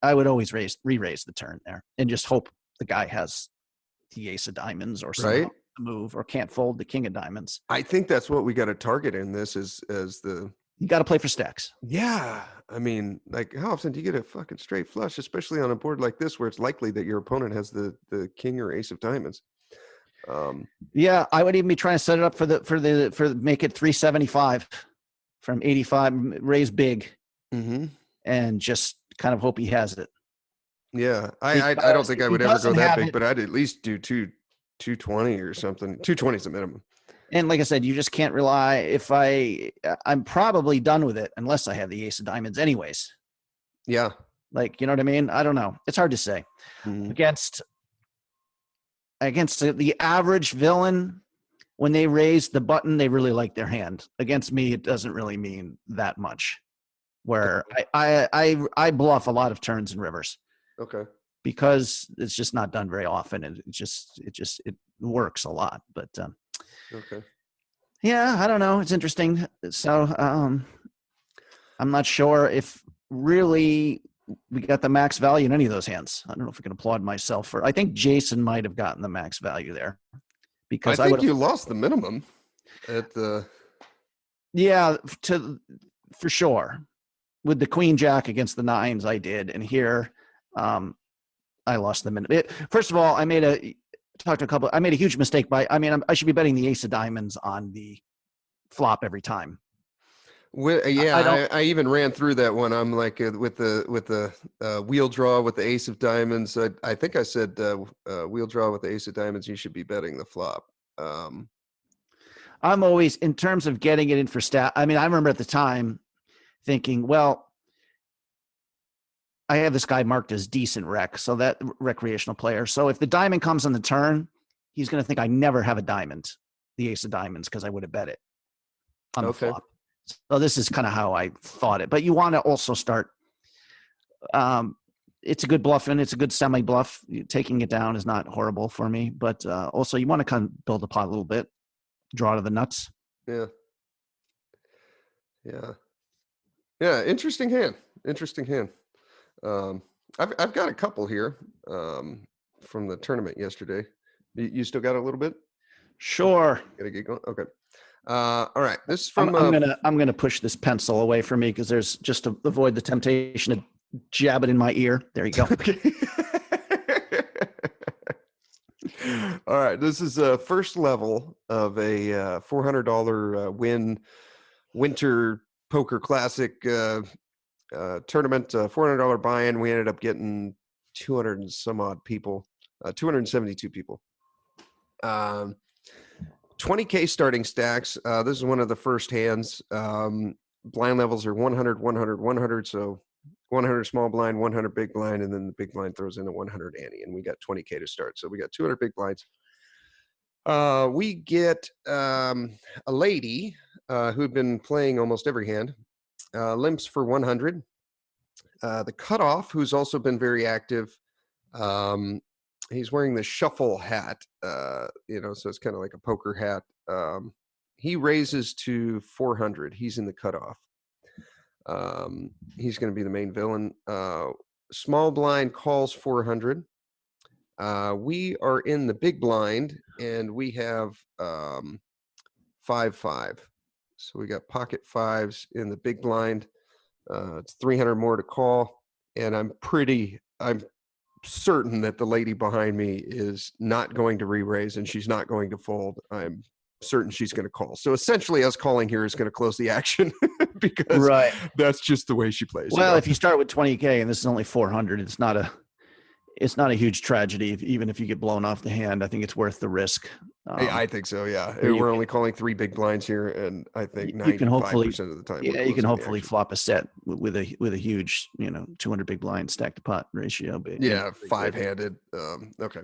I would always re-raise the turn there and just hope the guy has the ace of diamonds or somehow right. move or can't fold the king of diamonds. I think that's what we got to target in this as the. You got to play for stacks. Yeah. I mean, like, how often do you get a fucking straight flush, especially on a board like this where it's likely that your opponent has the king or ace of diamonds? Yeah, I would even be trying to set it up for make it 375 from 85, raise big, and just kind of hope he has it. Yeah, I don't think I would ever go that big, but I'd at least do 220 or something. 220 is the minimum. And like I said, you just can't rely. If I'm probably done with it unless I have the ace of diamonds anyways. Yeah. Like, you know what I mean? I don't know. It's hard to say. Against the average villain, when they raise the button, they really like their hand. Against me, it doesn't really mean that much. Where I bluff a lot of turns and rivers. Okay. Because it's just not done very often, and it works a lot. But okay. Yeah, I don't know. It's interesting. So I'm not sure if really we got the max value in any of those hands. I don't know if I can applaud myself for. I think Jason might have gotten the max value there because I think you lost the minimum at the. Yeah, for sure. With the queen jack against the nines, I did, and here, I lost the minimum. First of all, I made a huge mistake I should be betting the ace of diamonds on the flop every time. I even ran through that one. I'm like with the wheel draw with the ace of diamonds. I think I said wheel draw with the ace of diamonds. You should be betting the flop. I'm always, in terms of getting it in for stat. I mean, I remember at the time thinking, well, I have this guy marked as decent rec, so that recreational player. So if the diamond comes on the turn, he's going to think I never have a diamond, the ace of diamonds, because I would have bet it on the flop. So this is kind of how I thought it. But you want to also start. It's a good bluff and it's a good semi bluff. Taking it down is not horrible for me, but also you want to kind of build the pot a little bit, draw to the nuts. Yeah. Interesting hand. I've got a couple here from the tournament yesterday. You still got a little bit? Sure. Gotta get going. Okay. All right. This is from. I'm gonna push this pencil away from me because there's just to avoid the temptation to jab it in my ear. There you go. All right. This is a first level of a $400 win winter poker classic tournament. $400 buy-in. We ended up getting 200 and some odd people. 272 people. 20K starting stacks. This is one of the first hands. Blind levels are 100, 100, 100. So 100 small blind, 100 big blind, and then the big blind throws in a 100 ante, and we got 20K to start. So we got 200 big blinds. We get a lady who'd been playing almost every hand. Limps for 100. The cutoff, who's also been very active. He's wearing the shuffle hat, so it's kind of like a poker hat. He raises to 400. He's in the cutoff. He's going to be the main villain. Small blind calls 400. We are in the big blind, and we have 5-5. So we got pocket fives in the big blind. It's 300 more to call, and I'm certain that the lady behind me is not going to re-raise and she's not going to fold. I'm certain she's going to call. So essentially us calling here is going to close the action because that's just the way she plays. Well, if you start with 20K and this is only 400, it's not a huge tragedy. Even if you get blown off the hand, I think it's worth the risk. I think so. Yeah. We're only calling 3 big blinds here. And I think 95% of the time. Yeah. You can hopefully flop a set with a huge, 200 big blind stack to pot ratio. But, yeah. 5-handed. Okay.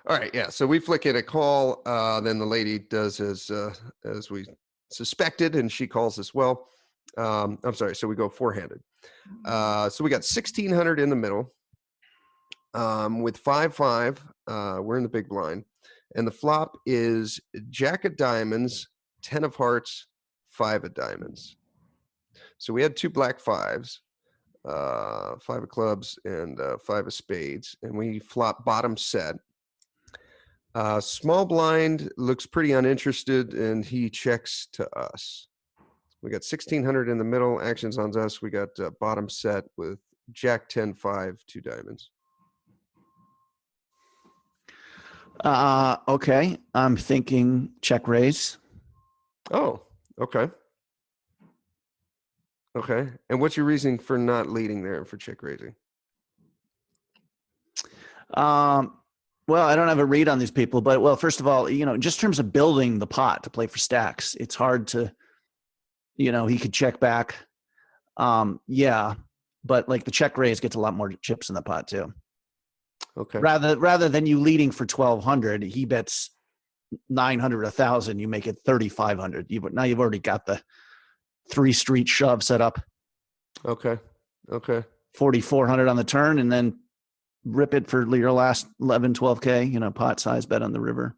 All right. Yeah. So we flick in a call. Then the lady does as we suspected, and she calls as well. I'm sorry. So we go four-handed. So we got 1600 in the middle. With 5-5, we're in the big blind, and the flop is Jack of diamonds, 10 of hearts, 5 of diamonds. So we had 2 black fives, 5 of clubs, and 5 of spades, and we flop bottom set. Small blind looks pretty uninterested, and he checks to us. We got 1600 in the middle. Actions on us. We got bottom set with Jack 10, 5, 2 diamonds. Okay. I'm thinking check raise. Oh, okay. Okay. And what's your reasoning for not leading there and for check raising? Well, I don't have a read on these people, but well, first of all, just in terms of building the pot to play for stacks, it's hard to, he could check back. Yeah, but like the check raise gets a lot more chips in the pot too. Okay. Rather than you leading for 1200, he bets 900, 1000. You make it 3500. Now you've already got the 3 street shove set up. Okay. 4,400 on the turn, and then rip it for your last 11, 12K. Pot size bet on the river.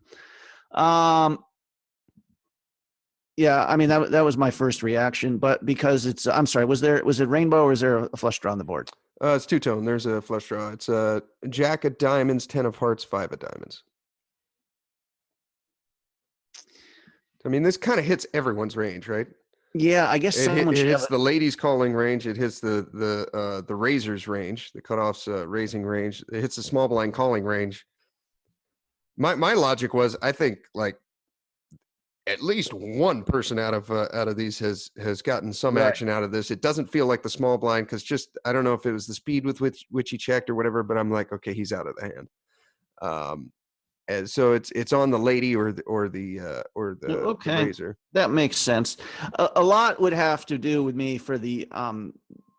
Yeah, I mean that was my first reaction, but because I'm sorry, was it rainbow or is there a flush draw on the board? It's two-tone. There's a flush draw. It's a Jack of diamonds, 10 of hearts, 5 of diamonds. I mean, this kind of hits everyone's range, right? Yeah, I guess it someone should hits have the ladies' calling range. It hits the raisers range, the cutoffs raising range. It hits the small blind calling range. My logic was, I think like at least one person out of these has gotten some action out of this. It doesn't feel like the small blind because just I don't know if it was the speed with which he checked or whatever, but I'm like, okay, he's out of the hand. And so it's on the lady or the raiser. That makes sense. A lot would have to do with me for the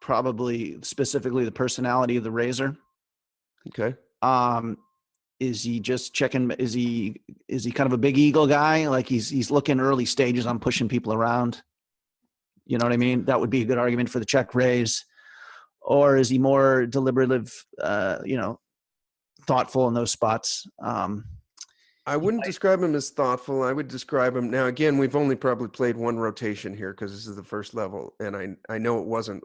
probably specifically the personality of the raiser. Okay. Is he just checking? Is he kind of a big eagle guy? Like he's looking early stages on pushing people around. You know what I mean? That would be a good argument for the check raise. Or is he more deliberative? Thoughtful in those spots. I wouldn't describe him as thoughtful. I would describe him now. Again, we've only probably played one rotation here because this is the first level, and I know it wasn't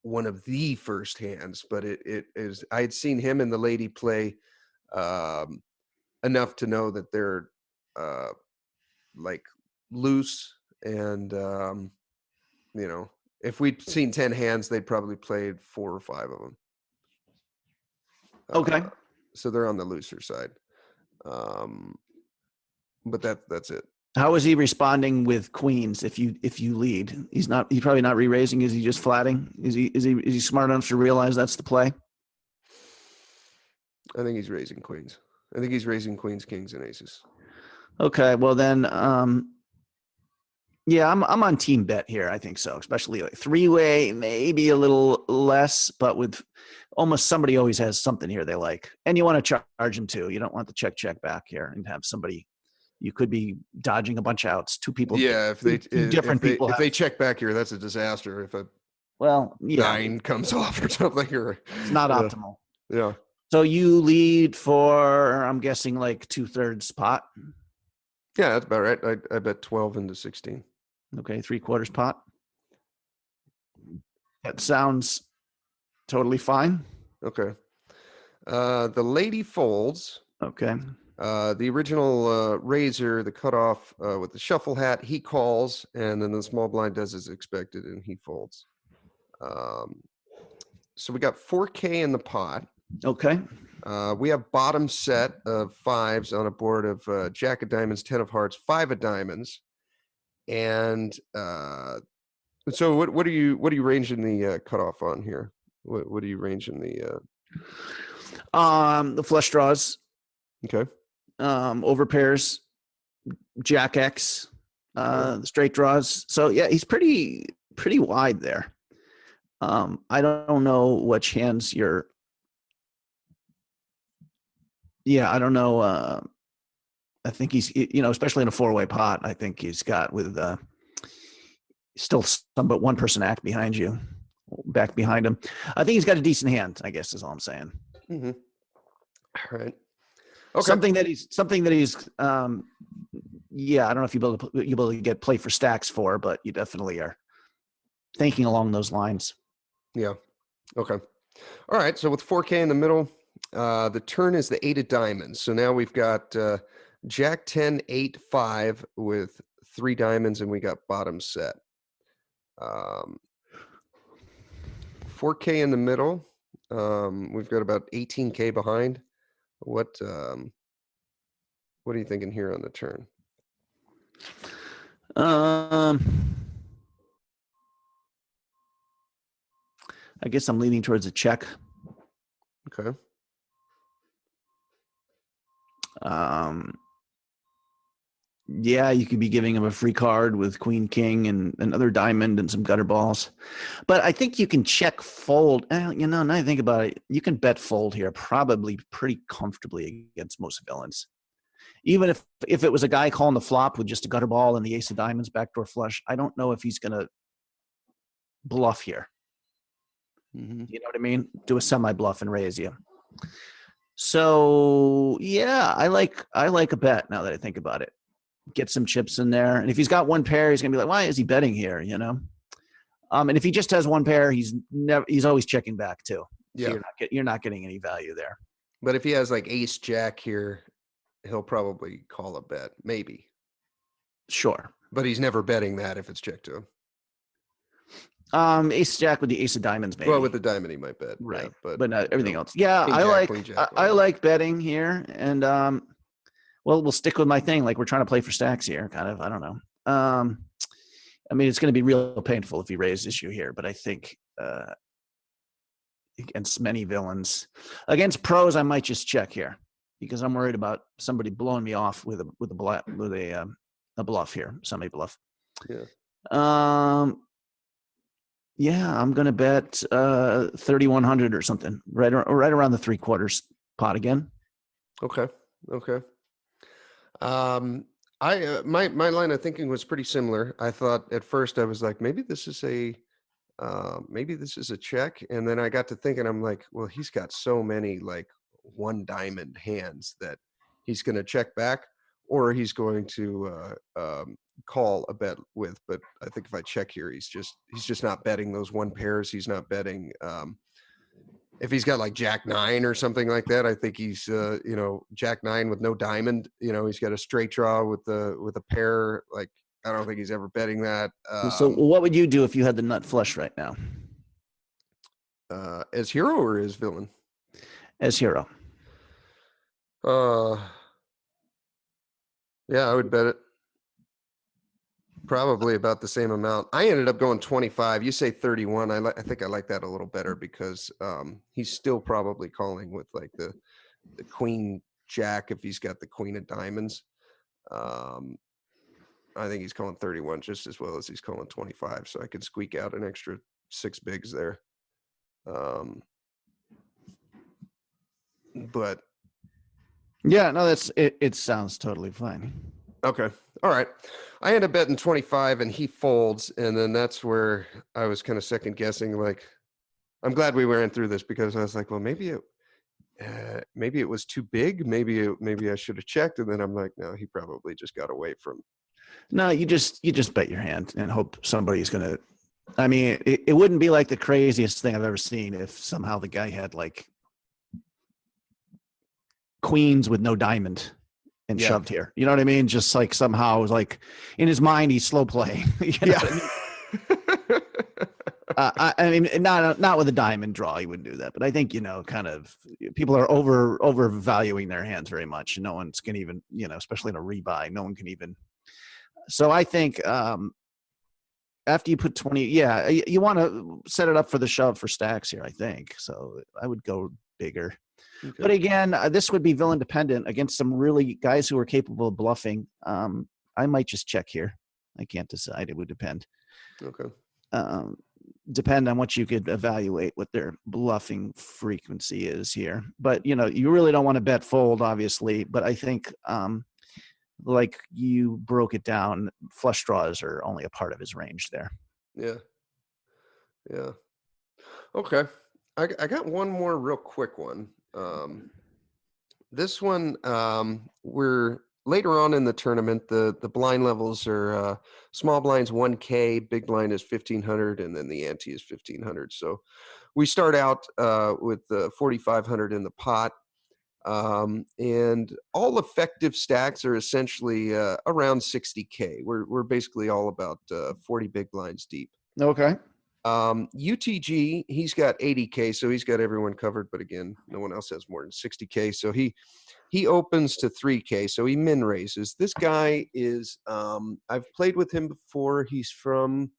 one of the first hands, but it is. I had seen him and the lady play enough to know that they're like loose, and if we'd seen 10 hands, they'd probably played 4 or 5 of them. Okay. So they're on the looser side. But that's it. How is he responding with queens if you lead? He's probably not re-raising. Is he just flatting? Is he smart enough to realize that's the play? I think he's raising queens. I think he's raising queens, kings, and aces. Okay, well then yeah, I'm on team bet here. I think so, especially like 3-way, maybe a little less, but with almost somebody always has something here they like, and you want to charge them too. You don't want the check back here and have somebody. You could be dodging a bunch of outs. 2 people. Yeah, if they check back here, that's a disaster. If a 9 comes off or something, or it's not optimal. Yeah. So you lead for, I'm guessing, like 2/3 pot. Yeah, that's about right. I bet 12 into 16. Okay, 3/4 pot. That sounds totally fine. Okay. The lady folds. Okay. The original raiser, the cutoff with the shuffle hat, he calls, and then the small blind does as expected, and he folds. So we got 4K in the pot. Okay. We have bottom set of 5s on a board of Jack of diamonds, 10 of hearts, 5 of diamonds, and so what are you ranging the cutoff on here? What are you ranging the? The flush draws. Okay. Over pairs, Jack X, the straight draws. So yeah, he's pretty wide there. I don't know which hands you're. Yeah, I don't know. I think he's, especially in a 4-way pot, I think he's got with Still some but one person back behind him. I think he's got a decent hand, I guess is all I'm saying. Mm-hmm. All right. Okay. Something that he's yeah, I don't know if you'll be able to get play for stacks for, but you definitely are thinking along those lines. Yeah. Okay. All right. So with 4K in the middle, the turn is the 8 of diamonds. So now we've got Jack 10, 8, 5 with 3 diamonds, and we got bottom set. 4K in the middle. We've got about 18K behind. What are you thinking here on the turn? I guess I'm leaning towards a check. Okay. Yeah, you could be giving him a free card with Queen King and another diamond and some gutter balls. But I think you can check fold. Now I think about it, you can bet fold here probably pretty comfortably against most villains. Even if it was a guy calling the flop with just a gutter ball and the ace of diamonds backdoor flush, I don't know if he's going to bluff here. Mm-hmm. You know what I mean? Do a semi bluff and raise you. So yeah, I like a bet now that I think about it. Get some chips in there, and if he's got one pair, he's gonna be like, "Why is he betting here?" And if he just has one pair, he's always checking back too. Yeah, so you're not getting any value there. But if he has like ace jack here, he'll probably call a bet, maybe. Sure, but he's never betting that if it's checked to him. Ace jack with the ace of diamonds, maybe. Well, with the diamond, he might bet, right? Yeah, but not everything else. Yeah, I like betting here, and well, we'll stick with my thing. Like we're trying to play for stacks here, kind of. I don't know. I mean, it's going to be real painful if he raised issue here, but I think against many villains, against pros, I might just check here because I'm worried about somebody blowing me off with a bluff here, semi bluff. Yeah. Yeah, I'm going to bet 3,100 or something, right around the 3/4 pot again. Okay. My line of thinking was pretty similar. I thought at first I was like, maybe this is a check, and then I got to thinking, I'm like, well, he's got so many like one diamond hands that he's going to check back, or he's going to call a bet with. But I think if I check here, he's just not betting those one pairs. He's not betting. If he's got like Jack 9 or something like that, I think he's Jack 9 with no diamond. He's got a straight draw with a pair. Like I don't think he's ever betting that. So what would you do if you had the nut flush right now? As hero or as villain? As hero. Yeah, I would bet it. Probably about the same amount. I ended up going 25. You say 31. I think I like that a little better because he's still probably calling with like the queen jack if he's got the queen of diamonds. I think he's calling 31 just as well as he's calling 25. So I could squeak out an extra 6 bigs there. But yeah, no, it sounds totally fine. Okay. All right. I end up betting 25 and he folds. And then that's where I was kind of second guessing. Like, I'm glad we ran through this because I was like, well, maybe it was too big. Maybe I should have checked. And then I'm like, no, he probably just got away from. No, you just bet your hand and hope somebody's going to, I mean, it wouldn't be like the craziest thing I've ever seen if somehow the guy had like queens with no diamond. And shoved here, you know what I mean? Just like somehow, like in his mind, he's slow playing. I mean, not with a diamond draw, he wouldn't do that. But I think kind of people are overvaluing their hands very much. No one's can even, especially in a rebuy, no one can even. So I think after you put 20, you want to set it up for the shove for stacks here. I think so. I would go bigger. Okay. But again, this would be villain dependent against some really guys who are capable of bluffing. I might just check here. I can't decide. It would depend. Okay. Depend on what you could evaluate what their bluffing frequency is here. But, you really don't want to bet fold, obviously. But I think like you broke it down, flush draws are only a part of his range there. Yeah. Yeah. Okay. I got one more real quick one. This one, we're later on in the tournament, the blind levels are small blind's 1K, big blind is 1,500, and then the ante is 1,500. So we start out with 4,500 in the pot. And all effective stacks are essentially around 60K. We're basically all about 40 big blinds deep. Okay. UTG, he's got 80K, so he's got everyone covered, but again, no one else has more than 60K. So he opens to 3K, so he min raises. This guy is I've played with him before. He's from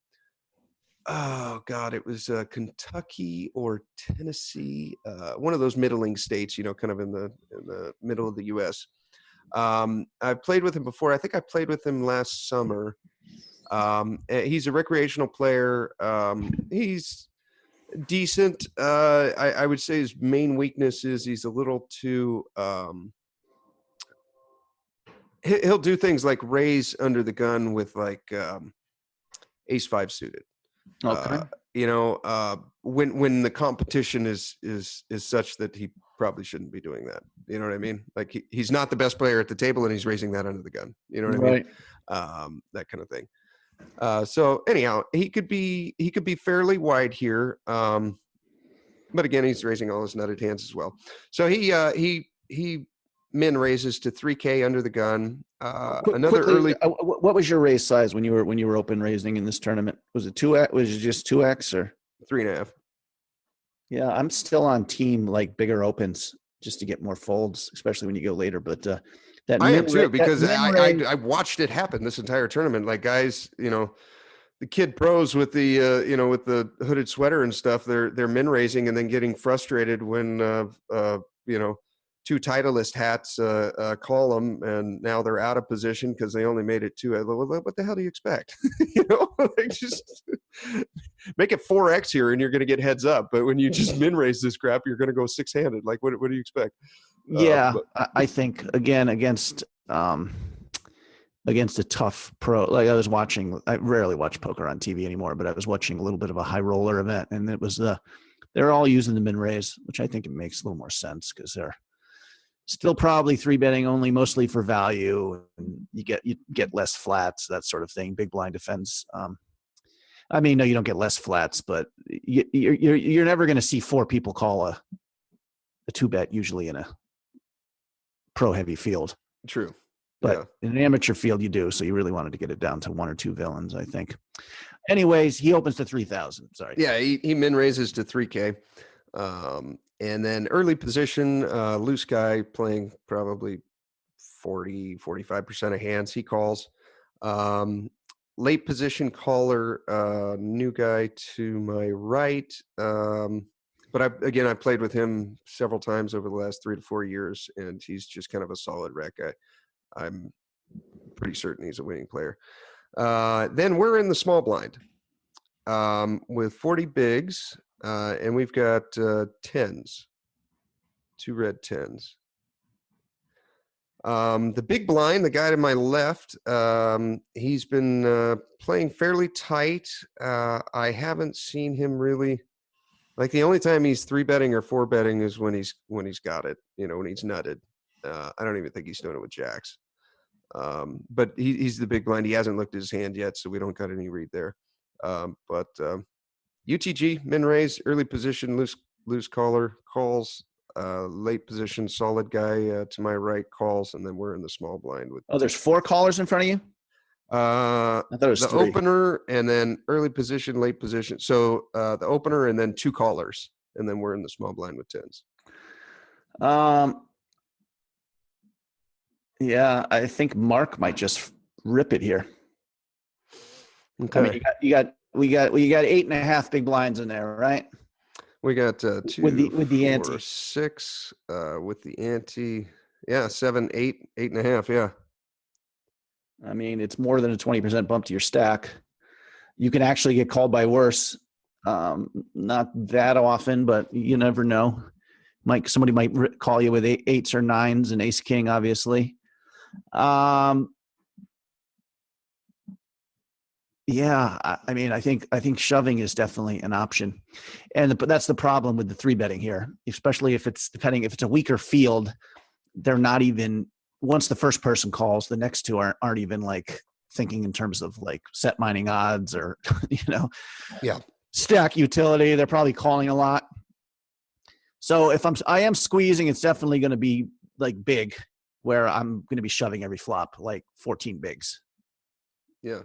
it was Kentucky or Tennessee, one of those middling states, kind of in the middle of the US. I've played with him before. I think I played with him last summer. He's a recreational player. He's decent. I would say his main weakness is he's a little too he'll do things like raise under the gun with like ace 5 suited. Okay. When the competition is such that he probably shouldn't be doing that. You know what I mean? Like he's not the best player at the table and he's raising that under the gun. You know what I mean? That kind of thing. So anyhow, he could be fairly wide here. But again, he's raising all his nutted hands as well. So he min raises to 3K under the gun. What was your raise size when you were open raising in this tournament? Was it 2x? Was it just 2x or 3.5? Yeah, I'm still on team like bigger opens just to get more folds, especially when you go later. But I am too, because I watched it happen this entire tournament. Like guys, the kid pros with the with the hooded sweater and stuff, they're min raising and then getting frustrated when two Titleist hats call them, and now they're out of position because they only made it 2. What the hell do you expect? Like just make it 4x here and you're going to get heads up. But when you just min raise this crap, you're going to go 6-handed. Like what do you expect? Yeah, I think again against a tough pro. Like I rarely watch poker on TV anymore, but I was watching a little bit of a high roller event, and it was they're all using the min raise, which I think it makes a little more sense because they're still probably 3-betting only, mostly for value, and you get less flats, that sort of thing. Big blind defense. I mean, no, you don't get less flats, but you're never going to see 4 people call a 2-bet usually in a pro heavy field. True. But in an amateur field, you do. So you really wanted to get it down to 1 or 2 villains, I think. Anyways, he opens to 3,000. Sorry. Yeah, he min raises to 3K. And then early position, loose guy playing probably 45% of hands, he calls. Late position caller, new guy to my right. But I played with him several times over the last 3 to 4 years, and he's just kind of a solid rec guy. I'm pretty certain he's a winning player. Then we're in the small blind with 40 bigs, and we've got 10s, 2 red 10s. The big blind, the guy to my left, he's been playing fairly tight. I haven't seen him really. Like the only time he's 3-betting or 4-betting is when he's got it, when he's nutted. I don't even think he's doing it with jacks. But he's the big blind. He hasn't looked at his hand yet, so we don't got any read there. But UTG, min raise, early position, loose caller, calls, late position, solid guy to my right, calls, and then we're in the small blind with. Oh, there's 4 callers in front of you? I thought it was the 3. Opener and then early position, late position. So the opener and then 2 callers, and then we're in the small blind with 10s. Yeah, I think Mark might just rip it here. Okay. I mean, we got 8.5 big blinds in there, right? We got 2 with the 4, ante 6 with the ante. Yeah, 7, 8, 8.5. Yeah. I mean, it's more than a 20% bump to your stack. You can actually get called by worse. Not that often, but you never know. Somebody might call you with 8s or 9s and ace king, obviously. Yeah, I mean, I think shoving is definitely an option, but that's the problem with the three betting here, especially if it's a weaker field. They're not even, once the first person calls, the next two aren't even like thinking in terms of like set mining odds or Yeah. stack utility. They're probably calling a lot. So if I am squeezing, it's definitely going to be like big, where I'm going to be shoving every flop, like 14 bigs. Yeah.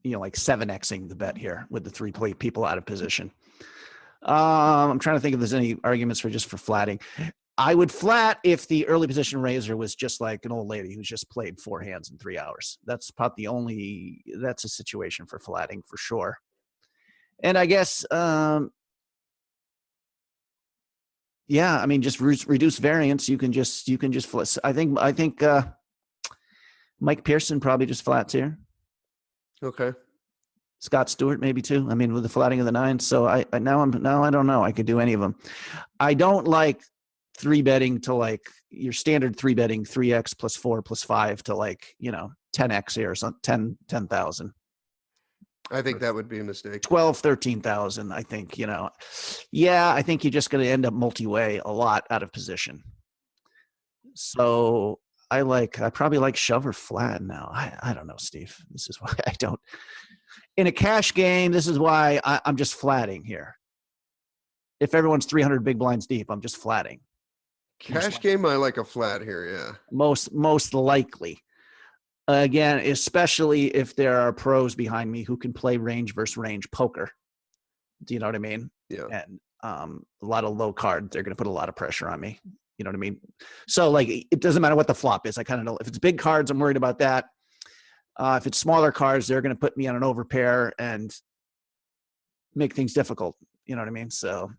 Like 7xing the bet here with the three people out of position. I'm trying to think if there's any arguments for flatting. I would flat if the early position raiser was just like an old lady who's just played 4 hands in 3 hours. That's probably that's a situation for flatting for sure. And I guess, yeah, I mean, just reduce variance. You can just flat. I think Mike Pearson probably just flats here. Okay. Scott Stewart maybe too. I mean, with the flatting of the nines. So I don't know. I could do any of them. I don't like three betting to like your standard three betting 3x plus 4 plus 5 to like 10x here or something, 10,000. I think that would be a mistake. 12, 13,000. I think yeah. I think you're just going to end up multi-way a lot out of position. So I probably like shove or flat now. I don't know, Steve. This is why I don't. In a cash game, this is why I'm just flatting here. If everyone's 300 big blinds deep, I'm just flatting. Cash game, I like a flat here, yeah. Most likely. Again, especially if there are pros behind me who can play range versus range poker. Do you know what I mean? Yeah. And a lot of low cards, they're going to put a lot of pressure on me. You know what I mean? So like, it doesn't matter what the flop is. I kind of know if it's big cards, I'm worried about that. If it's smaller cards, they're going to put me on an overpair and make things difficult. You know what I mean? So,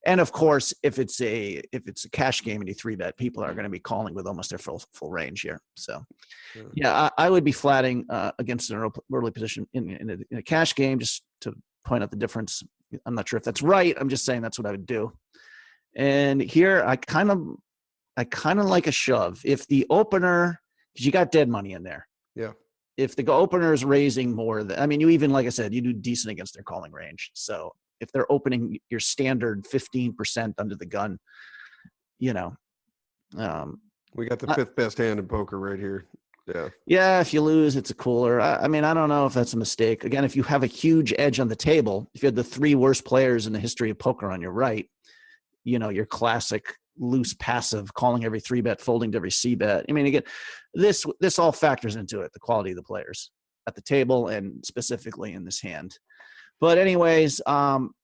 and of course, if it's a cash game and you three bet, people are going to be calling with almost their full range here. So, yeah, I would be flatting against an early position in a cash game, just to point out the difference. I'm not sure if that's right. I'm just saying that's what I would do. And here, I kind of like a shove. If the opener, because you got dead money in there. Yeah. If the opener is raising more than, I mean, you even, like I said, you do decent against their calling range. So if they're opening your standard 15% under the gun, we got the fifth best hand in poker right here. Yeah. Yeah. If you lose, it's a cooler. I mean, I don't know if that's a mistake. Again, if you have a huge edge on the table, if you had the 3 worst players in the history of poker on your right, your classic loose passive, calling every 3-bet, folding to every c-bet. I mean, again, this all factors into it, the quality of the players at the table and specifically in this hand. But anyways,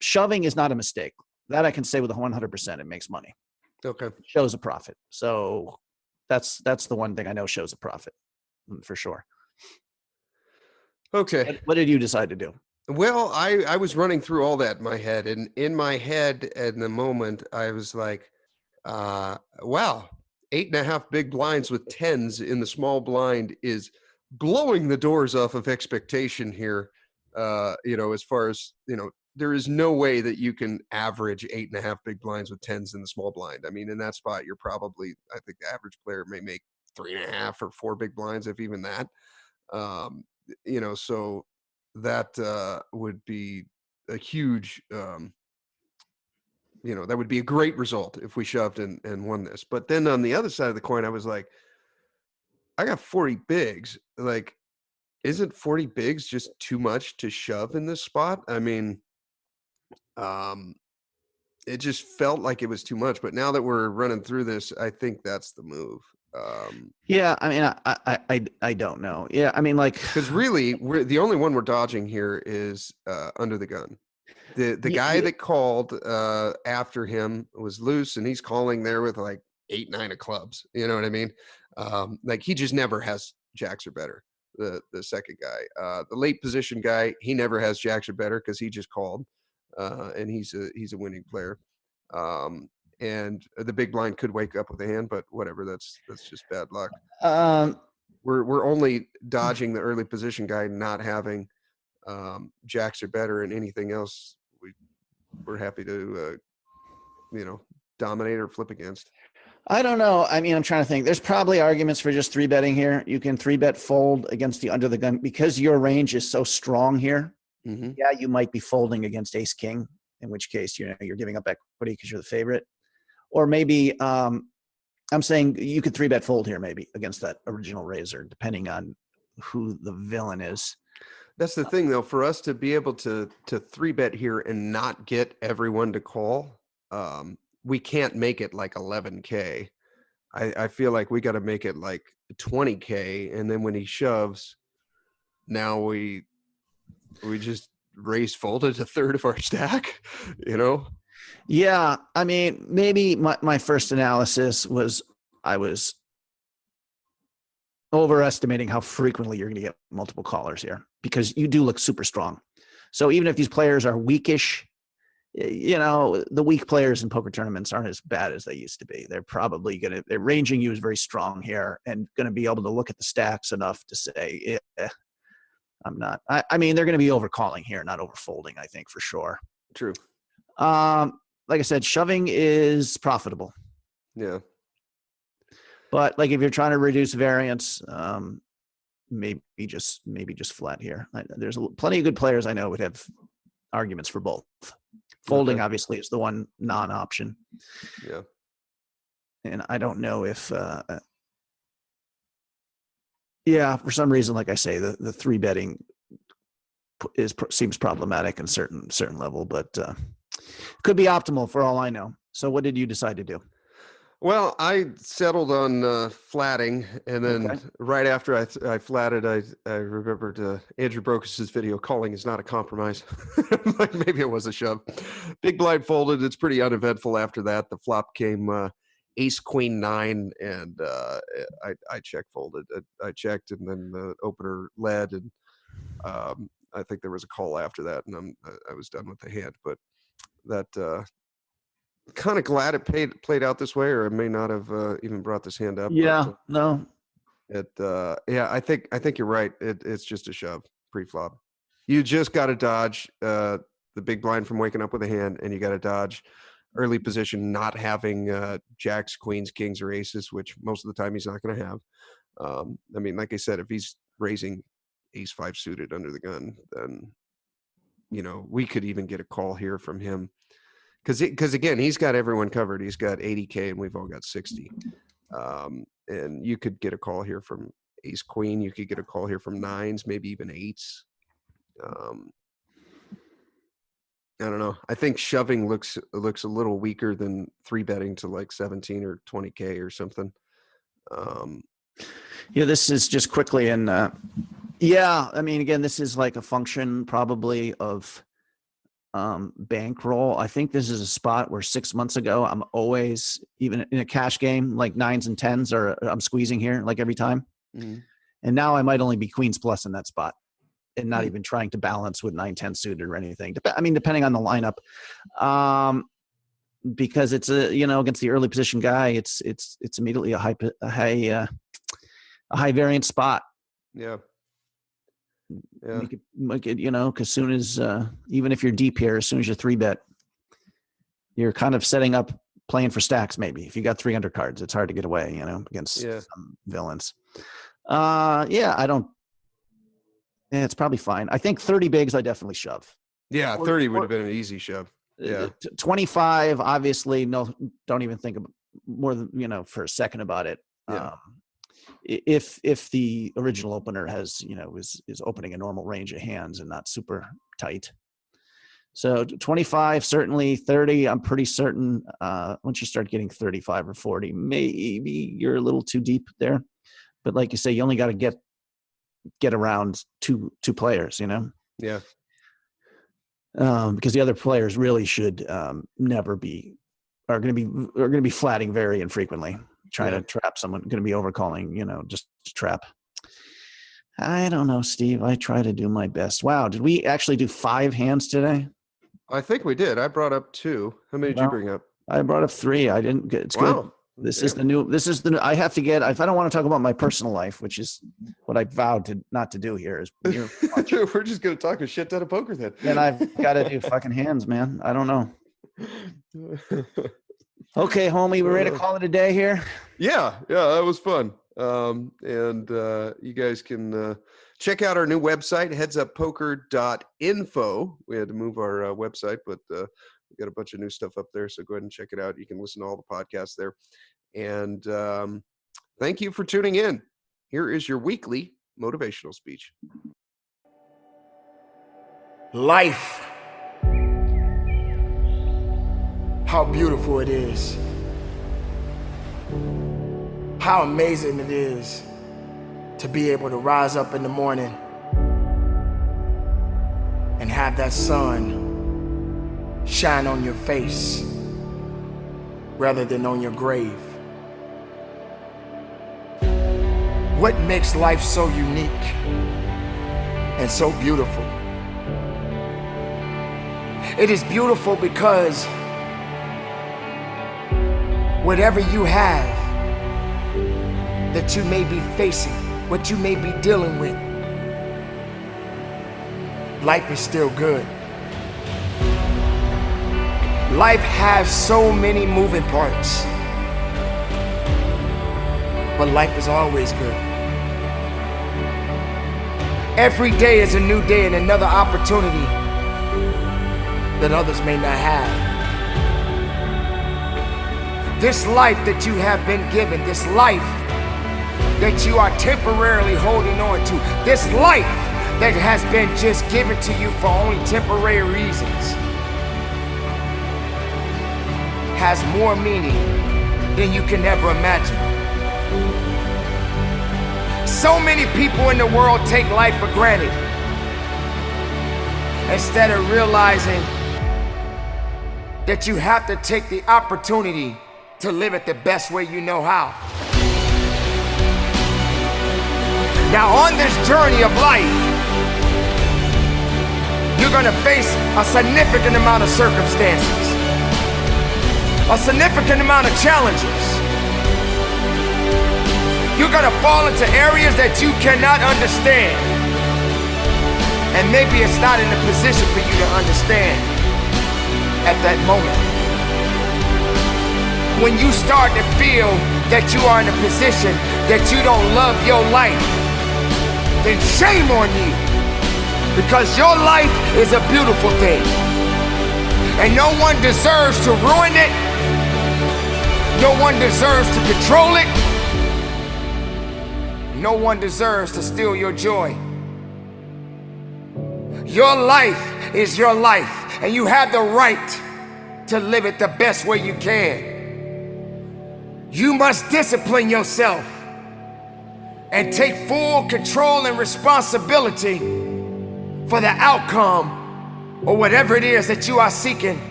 shoving is not a mistake. That I can say with 100%, it makes money. Okay. It shows a profit. So that's the one thing I know shows a profit for sure. Okay. What did you decide to do? Well, I was running through all that in my head, and in my head in the moment, I was like, wow, 8.5 big blinds with 10s in the small blind is blowing the doors off of expectation here. As far as, there is no way that you can average 8.5 big blinds with 10s in the small blind. I mean, in that spot, you're probably, I think the average player may make 3.5 or 4 big blinds, if even that. So that would be a huge, that would be a great result if we shoved and won this. But then on the other side of the coin, I was like, I got 40 bigs. Like, isn't 40 bigs just too much to shove in this spot? I mean, it just felt like it was too much. But now that we're running through this, I think that's the move. Yeah, I mean, I don't know. Yeah, I mean, like, because really, the only one we're dodging here is under the gun. The guy that called after him was loose, and he's calling there with like 8, 9 of clubs. You know what I mean? Like, he just never has jacks or better. The second guy, the late position guy, he never has jacks or better because he just called, and he's a winning player. And the big blind could wake up with a hand, but whatever. That's just bad luck. We're only dodging the early position guy not having jacks or better, and anything else we're happy to dominate or flip against. I don't know. I mean, I'm trying to think. There's probably arguments for just 3-betting here. You can 3-bet fold against the under the gun because your range is so strong here. Mm-hmm. Yeah, you might be folding against ace king, in which case, you know, you're giving up equity because you're the favorite. Or maybe I'm saying you could 3-bet fold here maybe against that original raiser, depending on who the villain is. That's the thing, though, for us to be able to 3-bet here and not get everyone to call, we can't make it like 11K. I feel like we got to make it like 20K, and then when he shoves, now we just raise folded a third of our stack, you know? Yeah, I mean, maybe my first analysis was I was overestimating how frequently you're going to get multiple callers here because you do look super strong. So even if these players are weakish, you know, the weak players in poker tournaments aren't as bad as they used to be. They're probably they're ranging you is very strong here and going to be able to look at the stacks enough to say, I'm not. I mean, they're going to be overcalling here, not overfolding, I think, for sure. True. Like I said, shoving is profitable. Yeah. But like if you're trying to reduce variance, maybe just flat here. There's plenty of good players I know would have arguments for both. Folding obviously is the one non-option. Yeah. And I don't know if for some reason, like I say, the 3-betting seems problematic in certain level, but could be optimal for all I know. So what did you decide to do? Well, I settled on flatting, and then right after I flatted, I remembered Andrew Brokos's video, "Calling is not a compromise." Like maybe it was a shove. Big blind folded. It's pretty uneventful after that. The flop came ace queen 9, and I check folded. I checked, and then the opener led, and I think there was a call after that, and I was done with the hand. But that. Kind of glad it played out this way, or it may not have even brought this hand up. Yeah, no. I think you're right. It's just a shove pre-flop. You just got to dodge the big blind from waking up with a hand, and you got to dodge early position not having jacks, queens, kings, or aces, which most of the time he's not going to have. I mean, like I said, if he's raising ace 5 suited under the gun, then you know we could even get a call here from him. Because again, he's got everyone covered. He's got 80K, and we've all got 60. And you could get a call here from ace queen. You could get a call here from 9s, maybe even 8s. I don't know. I think shoving looks a little weaker than 3-betting to like 17 or 20K or something. Yeah, this is just quickly and I mean, again, this is like a function probably of bankroll. I think this is a spot where 6 months ago, I'm always, even in a cash game, like 9s and 10s, or I'm squeezing here like every time. Mm-hmm. And now I might only be queens plus in that spot and not even trying to balance with 9-10 suited or anything. I mean, depending on the lineup, because it's against the early position guy, it's immediately a high variance spot. Yeah. Yeah. Make it, because soon as, even if you're deep here, as soon as you 3-bet, you're kind of setting up playing for stacks. Maybe if you got 3 undercards, it's hard to get away, against some villains. It's probably fine. I think 30 bigs, I definitely shove. Yeah. 30 would have been an easy shove. Yeah. 25, obviously, no, don't even think about more than, for a second about it. Yeah. If the original opener has, is opening a normal range of hands and not super tight. So 25, certainly 30, I'm pretty certain once you start getting 35 or 40, maybe you're a little too deep there. But like you say, you only got to get around two players, Yeah. Because the other players really should never are going to be flatting very infrequently. Trying to trap someone, going to be overcalling, just to trap. I don't know, Steve. I try to do my best. Wow. Did we actually do 5 hands today? I think we did. I brought up 2. How many did you bring up? I brought up 3. I didn't get, it's wow. Good. This is the new, I have to get, if I don't want to talk about my personal life, which is what I vowed not to do here is we're just going to talk a shit ton of poker then. Then I've got to do fucking hands, man. I don't know. Okay, homie, we're ready to call it a day here. Yeah, that was fun. And you guys can check out our new website, headsuppoker.info. We had to move our website, but we got a bunch of new stuff up there, so go ahead and check it out. You can listen to all the podcasts there. And thank you for tuning in. Here is your weekly motivational speech. Life. How beautiful it is. How amazing it is to be able to rise up in the morning and have that sun shine on your face rather than on your grave. What makes life so unique and so beautiful? It is beautiful because whatever you have that you may be facing, what you may be dealing with, life is still good. Life has so many moving parts, but life is always good. Every day is a new day and another opportunity that others may not have. This life that you have been given, this life that you are temporarily holding on to, this life that has been just given to you for only temporary reasons, has more meaning than you can ever imagine. So many people in the world take life for granted instead of realizing that you have to take the opportunity to live it the best way you know how. Now on this journey of life, you're gonna face a significant amount of circumstances, a significant amount of challenges. You're gonna fall into areas that you cannot understand, and maybe it's not in a position for you to understand at that moment. When you start to feel that you are in a position that you don't love your life, then shame on you, because your life is a beautiful thing, and no one deserves to ruin it. No one deserves to control it. No one deserves to steal your joy. Your life is your life, and you have the right to live it the best way you can. You must discipline yourself and take full control and responsibility for the outcome or whatever it is that you are seeking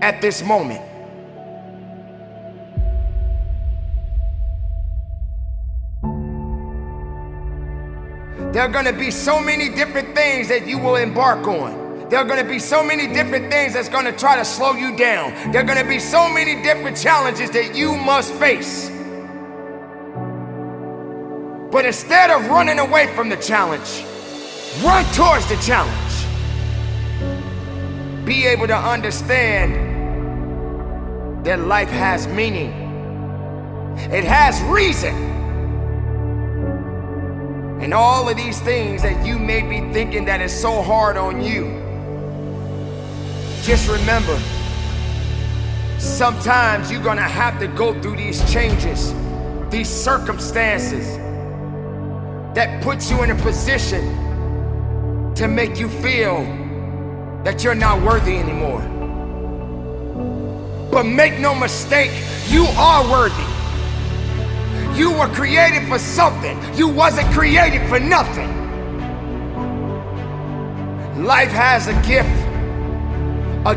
at this moment. There are going to be so many different things that you will embark on. There are going to be so many different things that's going to try to slow you down. There are going to be so many different challenges that you must face. But instead of running away from the challenge, run towards the challenge. Be able to understand that life has meaning. It has reason. And all of these things that you may be thinking that is so hard on you, just remember, sometimes you're gonna have to go through these changes, these circumstances that put you in a position to make you feel that you're not worthy anymore. But make no mistake, you are worthy. You were created for something. You wasn't created for nothing. Life has a gift of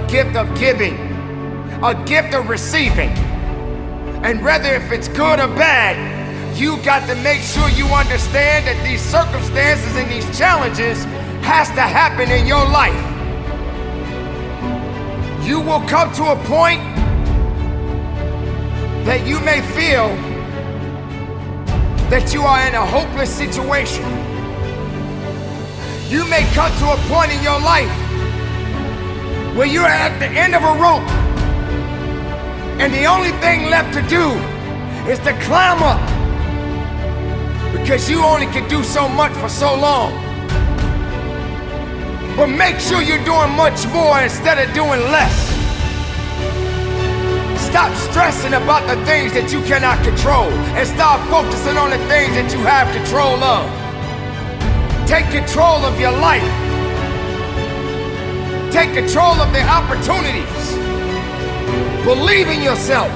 giving, a gift of receiving. And whether if it's good or bad, you got to make sure you understand that these circumstances and these challenges has to happen in your life. You will come to a point that you may feel that you are in a hopeless situation. You may come to a point in your life where you're at the end of a rope And the only thing left to do is to climb up, because you only can do so much for so long. But make sure you're doing much more instead of doing less. Stop stressing about the things that you cannot control and start focusing on the things that you have control of. Take control of your life. Take control of the opportunities. Believe in yourself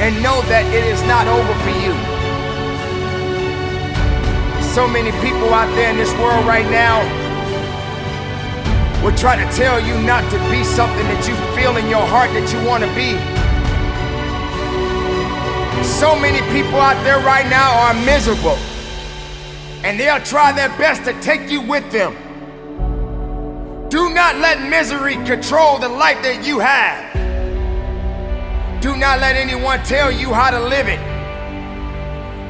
and know that it is not over for you. So many people out there in this world right now will try to tell you not to be something that you feel in your heart that you want to be. So many people out there right now are miserable, and they'll try their best to take you with them. Do not let misery control the life that you have. Do not let anyone tell you how to live it.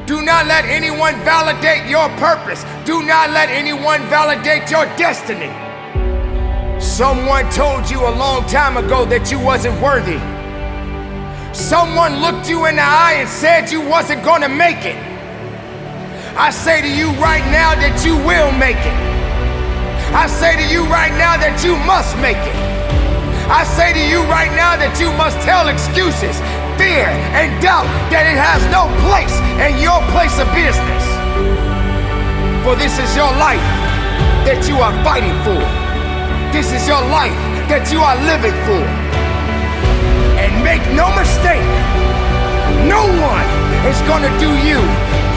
Do not let anyone validate your purpose. Do not let anyone validate your destiny. Someone told you a long time ago that you wasn't worthy. Someone looked you in the eye and said you wasn't gonna make it. I say to you right now that you will make it. I say to you right now that you must make it. I say to you right now that you must tell excuses, fear, and doubt that it has no place in your place of business. For this is your life that you are fighting for. This is your life that you are living for. And make no mistake, no one is gonna do you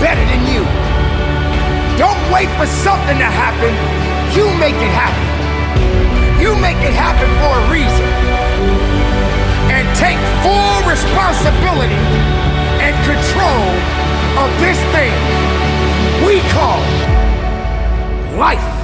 better than you. Don't wait for something to happen. You make it happen. You make it happen for a reason. And take full responsibility and control of this thing we call life.